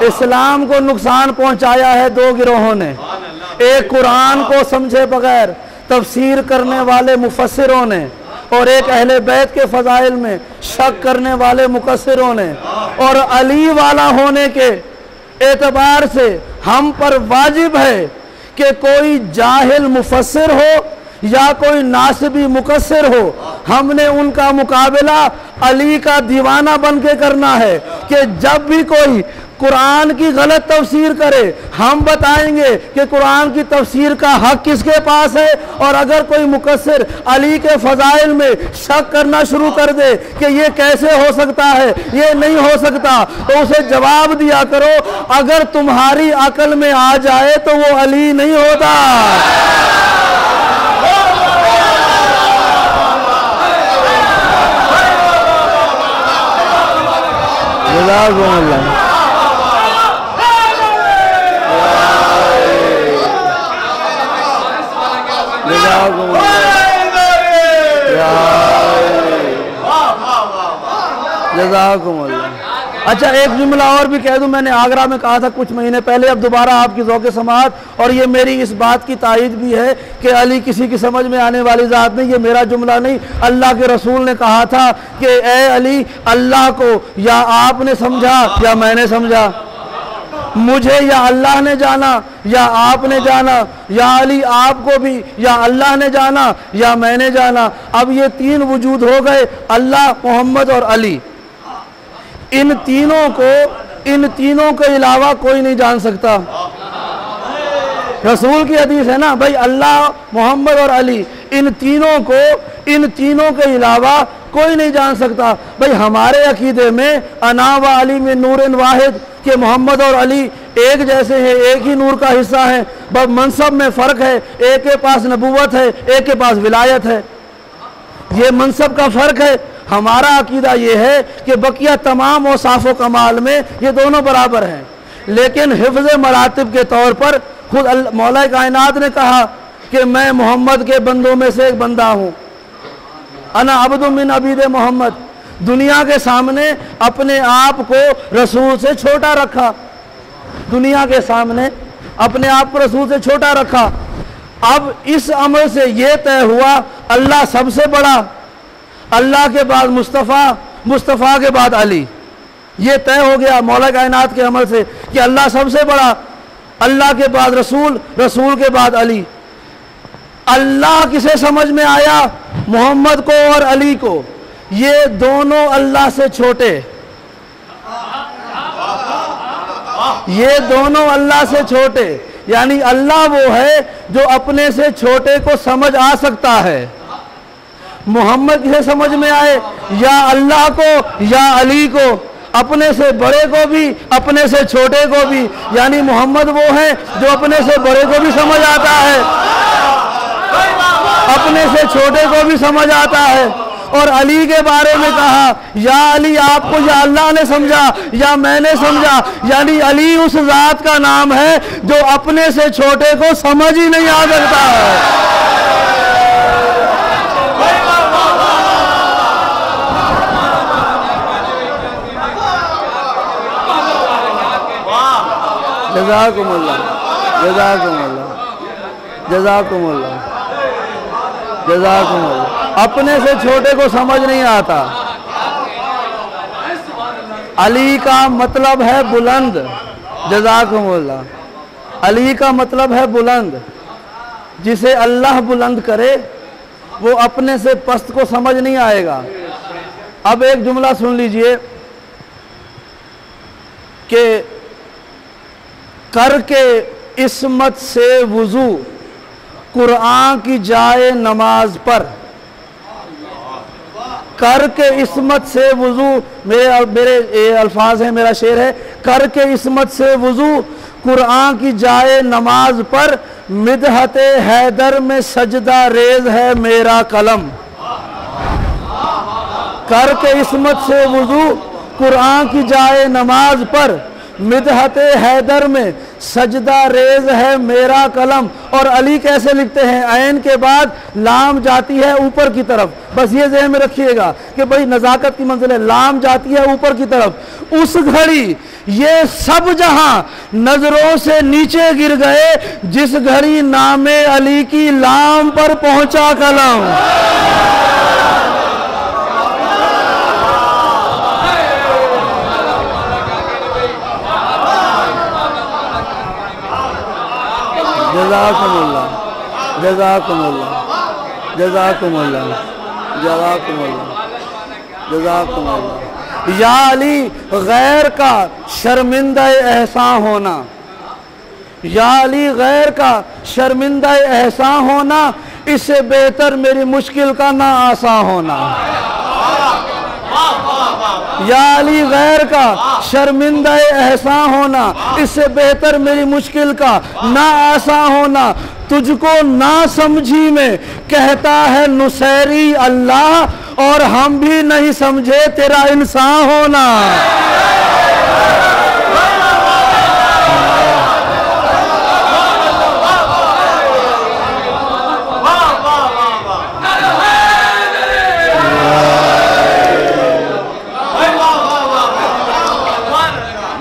इस्लाम को नुकसान पहुंचाया है दो गिरोहों ने। एक कुरान को समझे बगैर तफसीर करने वाले मुफस्सिरों ने, और एक अहले बैत के फजाइल में शक करने वाले मुकस्सिरों ने। और अली वाला होने के एतबार से हम पर वाजिब है कि कोई जाहिल मुफस्सिर हो या कोई नासिबी मुकस्सिर हो, हमने उनका मुकाबला अली का दीवाना बन के करना है कि जब भी कोई कुरान की गलत तफसीर करे हम बताएंगे कि कुरान की तफसीर का हक किसके पास है। और अगर कोई मुकस्सिर अली के फजाइल में शक करना शुरू कर दे कि ये कैसे हो सकता है, ये नहीं हो सकता, तो उसे जवाब दिया करो, अगर तुम्हारी अकल में आ जाए तो वो अली नहीं होता। अच्छा, एक जुमला और भी कह दूं, मैंने आगरा में कहा था कुछ महीने पहले, अब दोबारा आपकी ज़ौक़े समाअत, और ये मेरी इस बात की तायीद भी है कि अली किसी की समझ में आने वाली ज़ात नहीं। ये मेरा जुमला नहीं, अल्लाह के रसूल ने कहा था कि ए अली, अल्लाह को या आपने समझा या मैंने समझा, मुझे या अल्लाह ने जाना या आपने जाना, या अली आपको भी या अल्लाह ने जाना या मैंने जाना। अब ये तीन वजूद हो गए, अल्लाह, मोहम्मद और अली। इन तीनों के अलावा कोई नहीं जान सकता। रसूल की हदीस है ना भाई, अल्लाह, मोहम्मद और अली, इन तीनों के अलावा कोई नहीं जान सकता। भाई हमारे अकीदे में अना व अली में नूरन वाहिद कि मोहम्मद और अली एक जैसे हैं, एक ही नूर का हिस्सा है, बस मनसब में फ़र्क है, एक के पास नबूवत है, एक के पास विलायत है, ये मनसब का फ़र्क है। हमारा अकीदा ये है कि बकिया तमाम औसाफ़ व कमाल में ये दोनों बराबर हैं, लेकिन हिफ्ज़ मरातिब के तौर पर खुद मौला कायनात ने कहा कि मैं मोहम्मद के बंदों में से एक बंदा हूँ, अना अब्दु मिन अबीद मोहम्मद। दुनिया के सामने अपने आप को रसूल से छोटा रखा, दुनिया के सामने अपने आप को रसूल से छोटा रखा। अब इस अमल से ये तय हुआ अल्लाह सबसे बड़ा, अल्लाह के बाद मुस्तफ़ा, मुस्तफ़ा के बाद अली। ये तय हो गया मौला कायनात के अमल से कि अल्लाह सबसे बड़ा, अल्लाह के बाद रसूल, रसूल के बाद अली। अल्लाह किसे समझ में आया? मोहम्मद को और अली को। ये दोनों अल्लाह से छोटे, ये दोनों अल्लाह से छोटे, यानी अल्लाह वो है जो अपने से छोटे को समझ आ सकता है। मोहम्मद किसे समझ में आए? या अल्लाह को या अली को, अपने से बड़े को भी अपने से छोटे को भी। यानी मोहम्मद वो है जो अपने से बड़े को भी समझ आता है, अपने से छोटे को भी समझ आता है। और अली के बारे में कहा या अली आपको या अल्लाह ने समझा या मैंने समझा, यानी अली उस जात का नाम है जो अपने से छोटे को समझ ही नहीं आ सकता है। जज़ाकुमुल्लाह, जज़ाकुमुल्लाह, जज़ाकुमुल्लाह, जज़ाकुमुल्लाह। अपने से छोटे को समझ नहीं आता। अली का मतलब है बुलंद, जज़ाकुमुल्लाह। अली का मतलब है बुलंद। जिसे अल्लाह बुलंद करे वो अपने से पस्त को समझ नहीं आएगा। अब एक जुमला सुन लीजिए कि करके इस्मत से वुजू कुरान की जाए नमाज पर, करके इस्मत से वुजू, मेरे अल्फाज हैं, मेरा शेर है, करके इस्मत से वुजू कुरान की जाए नमाज पर, मिदहते हैदर में सजदा रेज है मेरा कलम। करके इस्मत से वुजू कुरान की जाए नमाज पर, मिदहत हैदर में सजदा रेज है मेरा कलम। और अली कैसे लिखते हैं, ऐन के बाद लाम जाती है ऊपर की तरफ। बस ये ज़हन में रखिएगा कि भाई नज़ाकत की मंजिल है, लाम जाती है ऊपर की तरफ। उस घड़ी ये सब जहां नजरों से नीचे गिर गए जिस घड़ी नामे अली की लाम पर पहुंचा कलम। जज़ाकुमुल्लाह जज़ाकुमुल्लाह जज़ाकुमुल्लाह जज़ाकुमुल्लाह जज़ाकुमुल्लाह। या अली गैर का शर्मिंदा एहसान होना, या अली गैर का शर्मिंदा एहसान होना, इससे बेहतर मेरी मुश्किल का ना आसान होना। या अली गैर का शर्मिंदा एहसान होना, इससे बेहतर मेरी मुश्किल का ना आसान होना। तुझको ना समझी में कहता है नुसैरी अल्लाह, और हम भी नहीं समझे तेरा इंसान होना।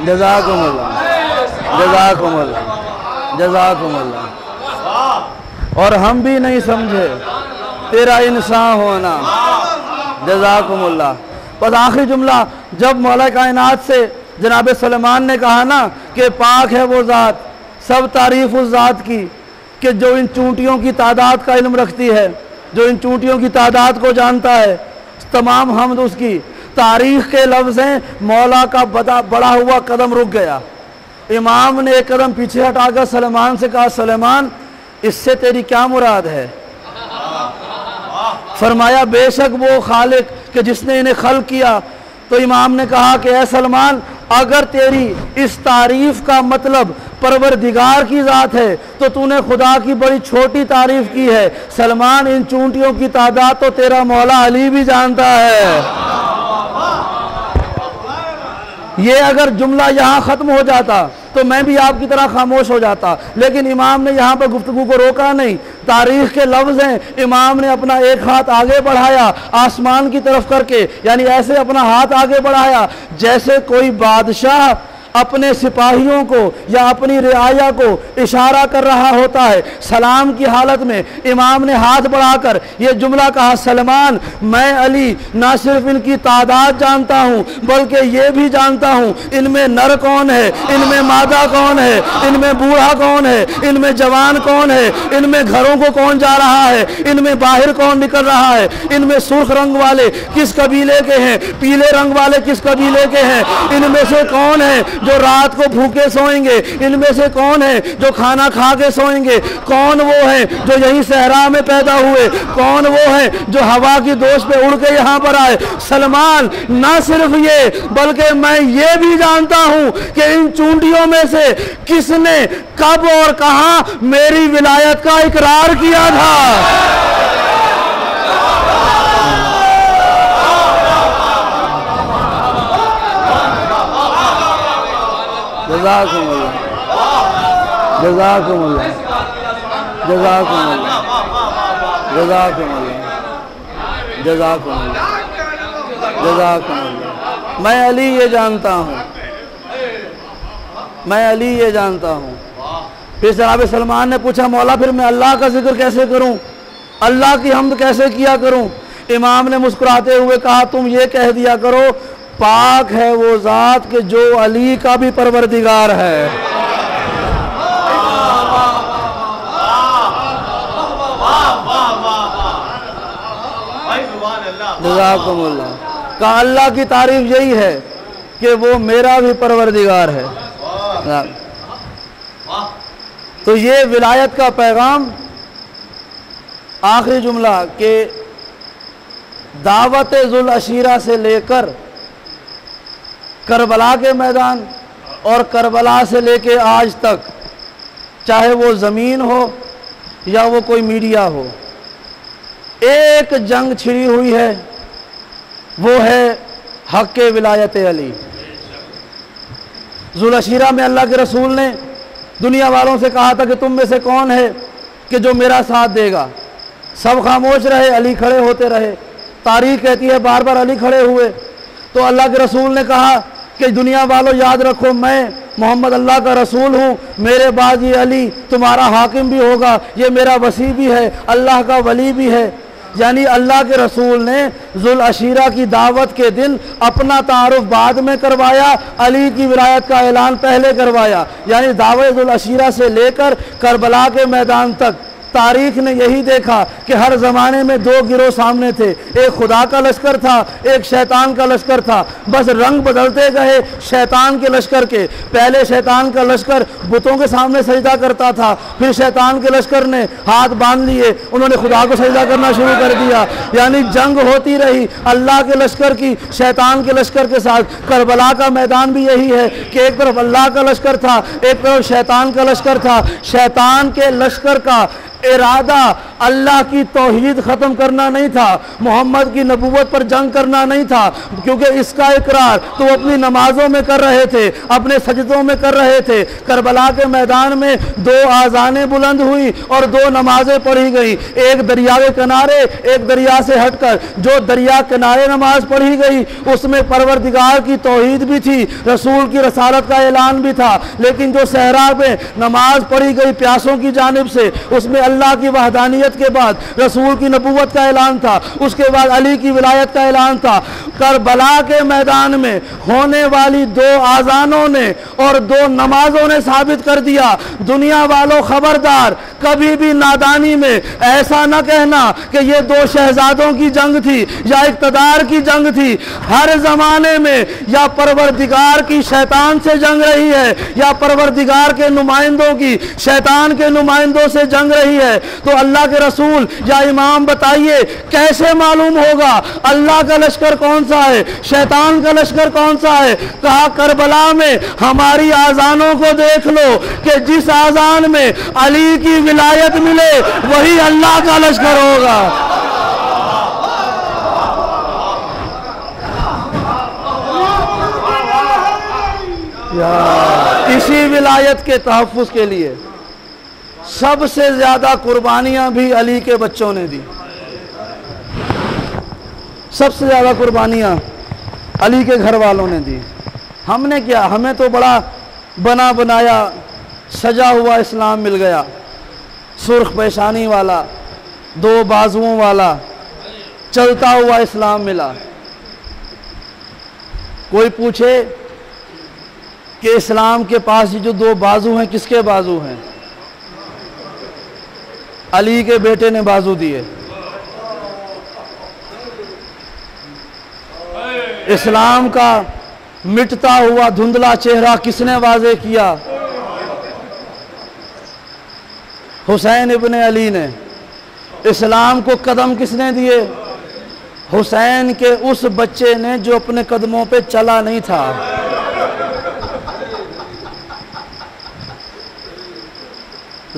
जज़ाकुमुल्लाह जज़ाकुमुल्लाह जज़ाकुमुल्लाह। और हम भी नहीं समझे तेरा इंसान होना। जज़ाकुमुल्लाह। बस आखिरी जुमला, जब मौला कायनात से जनाब सलेमान ने कहा ना कि पाक है वो ज़ात, सब तारीफ़ उस ज़ात की कि जो इन चूंटियों की तादाद का इल्म रखती है, जो इन चूंटियों की तादाद को जानता है, तमाम हमद उसकी। तारीख़ के लफ्ज़ हैं, मौला का बढ़ा हुआ कदम रुक गया। इमाम ने एक कदम पीछे हटाकर सलेमान से कहा, सलेमान इससे तेरी क्या मुराद है? फरमाया बेशक वो खालिक कि जिसने इन्हें खल्क किया। तो इमाम ने कहा कि ऐ सलमान, अगर तेरी इस तारीफ़ का मतलब परवरदिगार की ज़ात है तो तूने खुदा की बड़ी छोटी तारीफ़ की है। सलमान, इन चूंटियों की तादाद तो तेरा मौला अली भी जानता है। ये अगर जुमला यहाँ ख़त्म हो जाता तो मैं भी आपकी तरह खामोश हो जाता, लेकिन इमाम ने यहाँ पर गुफ्तगू को रोका नहीं। तारीख़ के लफ्ज़ हैं, इमाम ने अपना एक हाथ आगे बढ़ाया आसमान की तरफ करके, यानी ऐसे अपना हाथ आगे बढ़ाया जैसे कोई बादशाह अपने सिपाहियों को या अपनी रियाया को इशारा कर रहा होता है। सलाम की हालत में इमाम ने हाथ बढ़ाकर ये जुमला कहा, सलमान, मैं अली ना सिर्फ इनकी तादाद जानता हूँ बल्कि ये भी जानता हूँ इनमें नर कौन है, इनमें मादा कौन है, इनमें बूढ़ा कौन है, इनमें जवान कौन है, इनमें घरों को कौन जा रहा है, इनमें बाहर कौन निकल रहा है, इनमें सुर्ख रंग वाले किस कबीले के हैं, पीले रंग वाले किस कबीले के हैं, इनमें से कौन है जो रात को भूखे सोएंगे, इनमें से कौन है जो खाना खा के सोएंगे, कौन वो है जो यही सहरा में पैदा हुए, कौन वो है जो हवा की दोष पे उड़ के यहाँ पर आए। सलमान, ना सिर्फ ये बल्कि मैं ये भी जानता हूँ कि इन चूंटियों में से किसने कब और कहाँ मेरी विलायत का इकरार किया था। जज़ाकुमुल्लाह जज़ाकुमुल्लाह जज़ाकुमुल्लाह जज़ाकुमुल्लाह जज़ाकुमुल्लाह जज़ाकुमुल्लाह। मैं अली ये जानता हूँ, मैं अली ये जानता हूँ। फिर जनाब सलमान ने पूछा, मौला फिर मैं अल्लाह का जिक्र कैसे करूँ, अल्लाह की हम्द कैसे किया करूँ? इमाम ने मुस्कुराते हुए कहा, तुम ये कह दिया करो, पाक है वो ज़ात के जो अली का भी परवरदिगार है। जज़ाकुमुल्लाह। का अल्लाह की तारीफ यही है कि वो मेरा भी परवरदिगार है। तो ये विलायत का पैगाम, आखिरी जुमला के दावत जुल अशीरा से लेकर करबला के मैदान और करबला से लेके आज तक, चाहे वो ज़मीन हो या वो कोई मीडिया हो, एक जंग छिड़ी हुई है, वो है हक़ विलायत अली। जुलअशीरा में अल्लाह के रसूल ने दुनिया वालों से कहा था कि तुम में से कौन है कि जो मेरा साथ देगा। सब खामोश रहे, अली खड़े होते रहे। तारीख कहती है बार बार अली खड़े हुए। तो अल्लाह के रसूल ने कहा कि दुनिया वालों याद रखो, मैं मोहम्मद अल्लाह का रसूल हूँ, मेरे बाद ये अली तुम्हारा हाकिम भी होगा, ये मेरा वसी भी है, अल्लाह का वली भी है। यानी अल्लाह के रसूल ने जुलअशीरा की दावत के दिन अपना तारुफ बाद में करवाया, अली की विलायत का ऐलान पहले करवाया। यानी दावत जुलअशीरा से लेकर करबला के मैदान तक तारीख ने यही देखा कि हर ज़माने में दो गिरोह सामने थे, एक खुदा का लश्कर था, एक शैतान का लश्कर था। बस रंग बदलते गए शैतान के लश्कर के। पहले शैतान का लश्कर बुतों के सामने सजदा करता था, फिर शैतान के लश्कर ने हाथ बांध लिए, उन्होंने खुदा को सजदा करना शुरू कर दिया। यानी जंग होती रही अल्लाह के लश्कर की शैतान के लश्कर के साथ। करबला का मैदान भी यही है कि एक तरफ अल्लाह का लश्कर था, एक तरफ शैतान का लश्कर था। शैतान के लश्कर का इरादा अल्लाह की तौहीद ख़त्म करना नहीं था, मोहम्मद की नबूवत पर जंग करना नहीं था, क्योंकि इसका इकरार तो वो अपनी नमाजों में कर रहे थे, अपने सजदों में कर रहे थे। करबला के मैदान में दो आज़ानें बुलंद हुई और दो नमाजें पढ़ी गई, एक दरिया के किनारे, एक दरिया से हटकर। जो दरिया किनारे नमाज पढ़ी गई उसमें परवरदिगार की तौहीद भी थी, रसूल की रसालत का ऐलान भी था। लेकिन जो सहरा में नमाज पढ़ी गई प्यासों की जानिब से, उसमें अल्लाह की वहदानियत के बाद रसूल की नबूवत का ऐलान था, उसके बाद अली की विलायत का ऐलान था। करबला के मैदान में होने वाली दो आज़ानों ने और दो नमाजों ने साबित कर दिया, दुनिया वालों खबरदार, कभी भी नादानी में ऐसा न कहना कि ये दो शहजादों की जंग थी या इक़्तिदार की जंग थी। हर ज़माने में या परवरदिगार की शैतान से जंग रही है या परवरदिगार के नुमाइंदों की शैतान के नुमाइंदों से जंग रही है। तो अल्लाह के रसूल या इमाम बताइए कैसे मालूम होगा अल्लाह का लश्कर कौन सा है, शैतान का लश्कर कौन सा है? कहा करबला में हमारी आज़ानों को देख लो कि जिस आज़ान में अली की विलायत मिले वही अल्लाह का लश्कर होगा। इसी विलायत के तहफ़्फ़ुज़ के लिए सबसे ज़्यादा कुर्बानियाँ भी अली के बच्चों ने दी। सबसे ज़्यादा कुर्बानियाँ अली के घर वालों ने दी। हमने क्या, हमें तो बड़ा बना बनाया सजा हुआ इस्लाम मिल गया, सुर्ख पेशानी वाला, दो बाजुओं वाला चलता हुआ इस्लाम मिला। कोई पूछे कि इस्लाम के पास ये जो दो बाजू हैं किसके बाजू हैं? अली के बेटे ने बाजू दिए। इस्लाम का मिटता हुआ धुंधला चेहरा किसने वाज़े किया? हुसैन इब्ने अली ने। इस्लाम को कदम किसने दिए? हुसैन के उस बच्चे ने जो अपने कदमों पे चला नहीं था।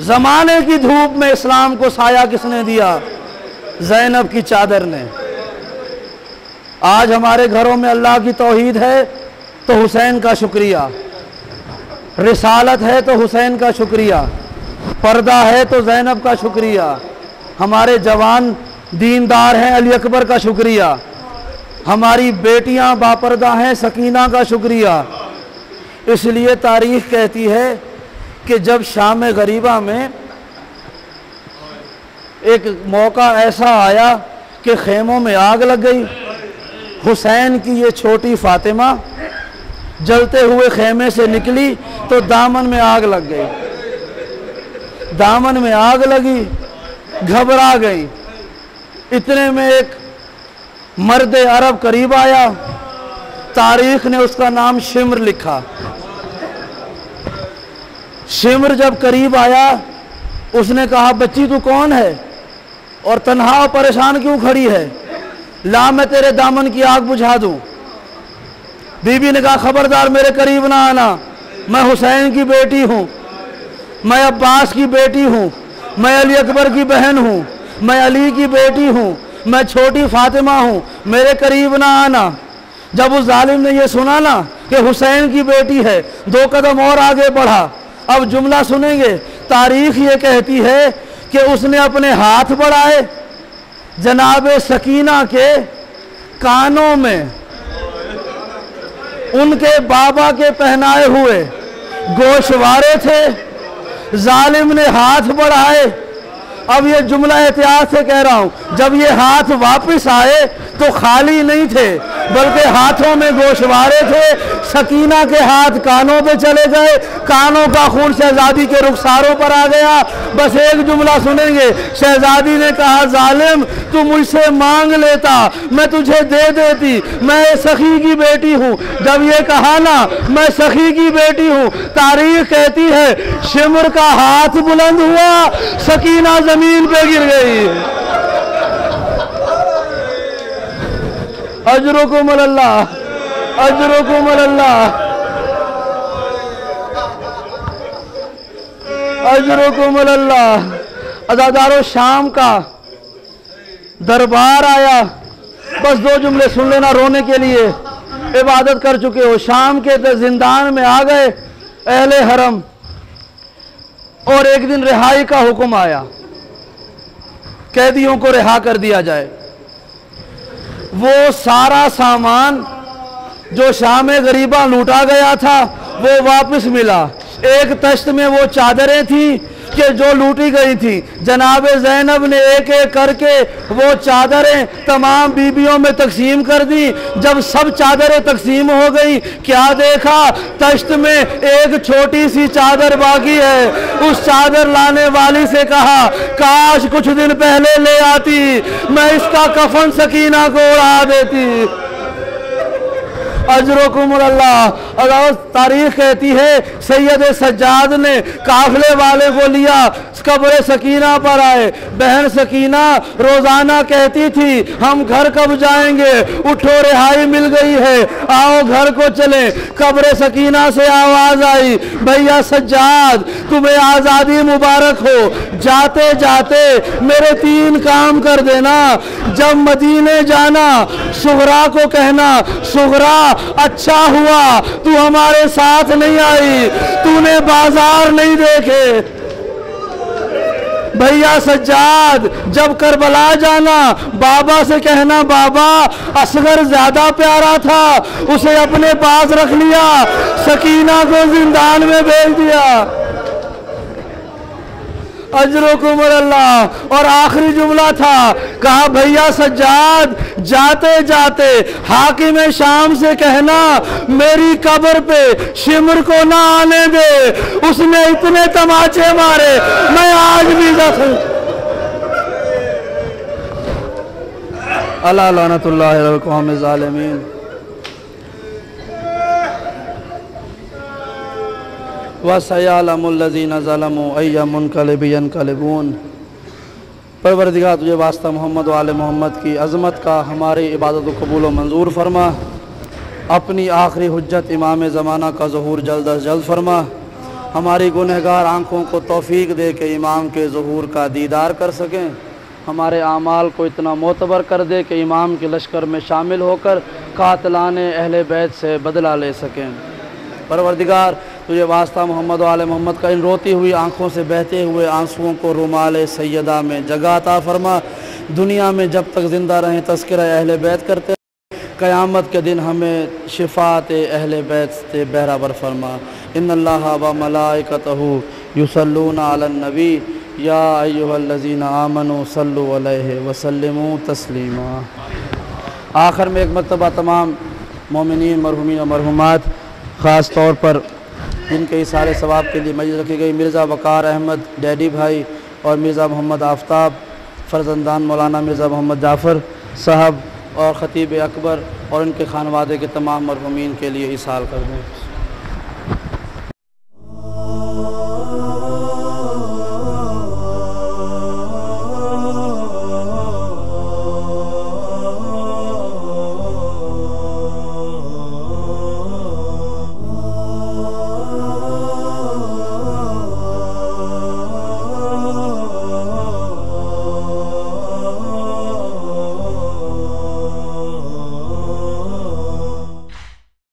ज़माने की धूप में इस्लाम को साया किसने दिया? ज़ैनब की चादर ने। आज हमारे घरों में अल्लाह की तौहीद है तो हुसैन का शुक्रिया, रिसालत है तो हुसैन का शुक्रिया, पर्दा है तो ज़ैनब का शुक्रिया, हमारे जवान दीनदार हैं अली अकबर का शुक्रिया, हमारी बेटियां बापर्दा हैं सकीना का शुक्रिया। इसलिए तारीख़ कहती है कि जब शाम गरीबा में एक मौका ऐसा आया कि खेमों में आग लग गई, हुसैन की ये छोटी फातिमा जलते हुए खेमे से निकली तो दामन में आग लग गई। दामन में आग लगी, घबरा गई। इतने में एक मर्द अरब करीब आया, तारीख ने उसका नाम शिम्र लिखा। शिम्र जब करीब आया उसने कहा, बच्ची तू कौन है और तन्हा और परेशान क्यों खड़ी है? ला मैं तेरे दामन की आग बुझा दूं। बीबी ने कहा, खबरदार मेरे करीब ना आना, मैं हुसैन की बेटी हूँ, मैं अब्बास की बेटी हूँ, मैं अली अकबर की बहन हूँ, मैं अली की बेटी हूँ, मैं छोटी फातिमा हूँ, मेरे करीब ना आना। जब उस जालिम ने यह सुना ना कि हुसैन की बेटी है, 2 कदम और आगे बढ़ा। अब जुमला सुनेंगे, तारीख ये कहती है कि उसने अपने हाथ बढ़ाए, जनाब सकीना के कानों में उनके बाबा के पहनाए हुए गोशवारे थे। जालिम ने हाथ बढ़ाए। अब ये जुमला एहतियात से कह रहा हूं, जब ये हाथ वापस आए तो खाली नहीं थे, बल्कि हाथों में गोशवारे थे। सकीना के हाथ कानों पे चले गए, कानों का खून शहजादी के रुखसारों पर आ गया। बस एक जुमला सुनेंगे, शहजादी ने कहा, जालिम तू मुझसे मांग लेता, मैं तुझे दे देती, मैं सखी की बेटी हूँ। जब ये कहा ना मैं सखी की बेटी हूँ, तारीख कहती है शिमर का हाथ बुलंद हुआ, सकीना जमीन पे गिर गई। अजरुकुम अल्लाह, अजरुकुम अल्लाह, अजरुकुम अल्लाह। अज़ादारों, शाम का दरबार आया। बस 2 जुमले सुन लेना रोने के लिए, इबादत कर चुके हो। शाम के जिंदान में आ गए अहले हरम, और एक दिन रिहाई का हुक्म आया, कैदियों को रिहा कर दिया जाए। वो सारा सामान जो शाम गरीबा लूटा गया था वो वापस मिला। एक तश्त में वो चादरें थी कि जो लूटी गई थी। जनाब ज़ैनब ने एक एक करके वो चादरें तमाम बीबियों में तकसीम कर दी। जब सब चादरें तकसीम हो गई, क्या देखा, तश्त में एक छोटी सी चादर बाकी है। उस चादर लाने वाली से कहा, काश कुछ दिन पहले ले आती, मैं इसका कफन सकीना को उड़ा देती। अजरुकुम अल्लाह। और तारीख कहती है सैयद सज्जाद ने काफले वाले को लिया, कब्र सकीना पर आए। बहन सकीना रोजाना कहती थी, हम घर कब जाएंगे, उठो रिहाई मिल गई है, आओ घर को चले। कब्र सकीना से आवाज आई, भैया सज्जाद तुम्हें आज़ादी मुबारक हो, जाते जाते मेरे 3 काम कर देना। जब मदीने जाना सुगरा को कहना, सुगरा अच्छा हुआ तू हमारे साथ नहीं आई, तूने बाजार नहीं देखे। भैया सज्जाद जब करबला जाना बाबा से कहना, बाबा असगर ज्यादा प्यारा था, उसे अपने पास रख लिया, सकीना को जिंदान में भेज दिया। अजरुकुम अल्लाह। और आखिरी जुमला था, कहा भैया सज्जाद जाते जाते हाकिम शाम से कहना मेरी कब्र पे शिमर को ना आने दे, उसने इतने तमाचे मारे मैं आज भी जख्म। अल्लाह लानतुल्लाहि अलल कौम ज़ालिमीन। वसयअलमुल्लज़ीना ज़लमू अय्या मुनक़लिबिन यनक़लिबून। परवरदिगार तुझे वास्ता मोहम्मद व आले मोहम्मद की अज़मत का हमारी इबादत को कबूल व मंजूर फरमा। अपनी आखिरी हुज्जत इमाम ज़माना का ज़हूर जल्द अज़ जल्द फरमा। हमारी गुनहगार आँखों को तौफ़ीक दे के इमाम के ज़हूर का दीदार कर सकें। हमारे आमाल को इतना मोतबर कर दे कि इमाम के लश्कर में शामिल होकर कातिलाने अहले बैत से बदला ले सकें। परवरदिगार तुझे वास्ता मोहम्मद व आले मोहम्मद का इन रोती हुई आँखों से बहते हुए आंसुओं को रुमाल सैयदा में जगह अता फरमा। दुनिया में जब तक ज़िंदा रहें तज़किरा अहले बैत करते, क़यामत के दिन हमें शिफ़ात अहले बैत से बहरावर फरमा। इन्नल्लाह व मलाइकतहू युसल्लूना अलन नबी या अय्युहल्लज़ीना आमनू सल्लु अलैहि व सल्लिमू तस्लीमा। आखिर में एक मरतबा तमाम मोमिनीन मरहुमीन व मरहुमात, ख़ास तौर पर इनके इसारे सवाब के लिए मजलिस रखी गई मिर्ज़ा वक़ार अहमद डैडी भाई और मिर्ज़ा मोहम्मद आफ्ताब फ़र्जंदान मौलाना मिर्ज़ा मोहम्मद जाफ़र साहब और ख़तीब अकबर और इनके खानवादे के तमाम मरहुमीन के लिए इसाल कर दें।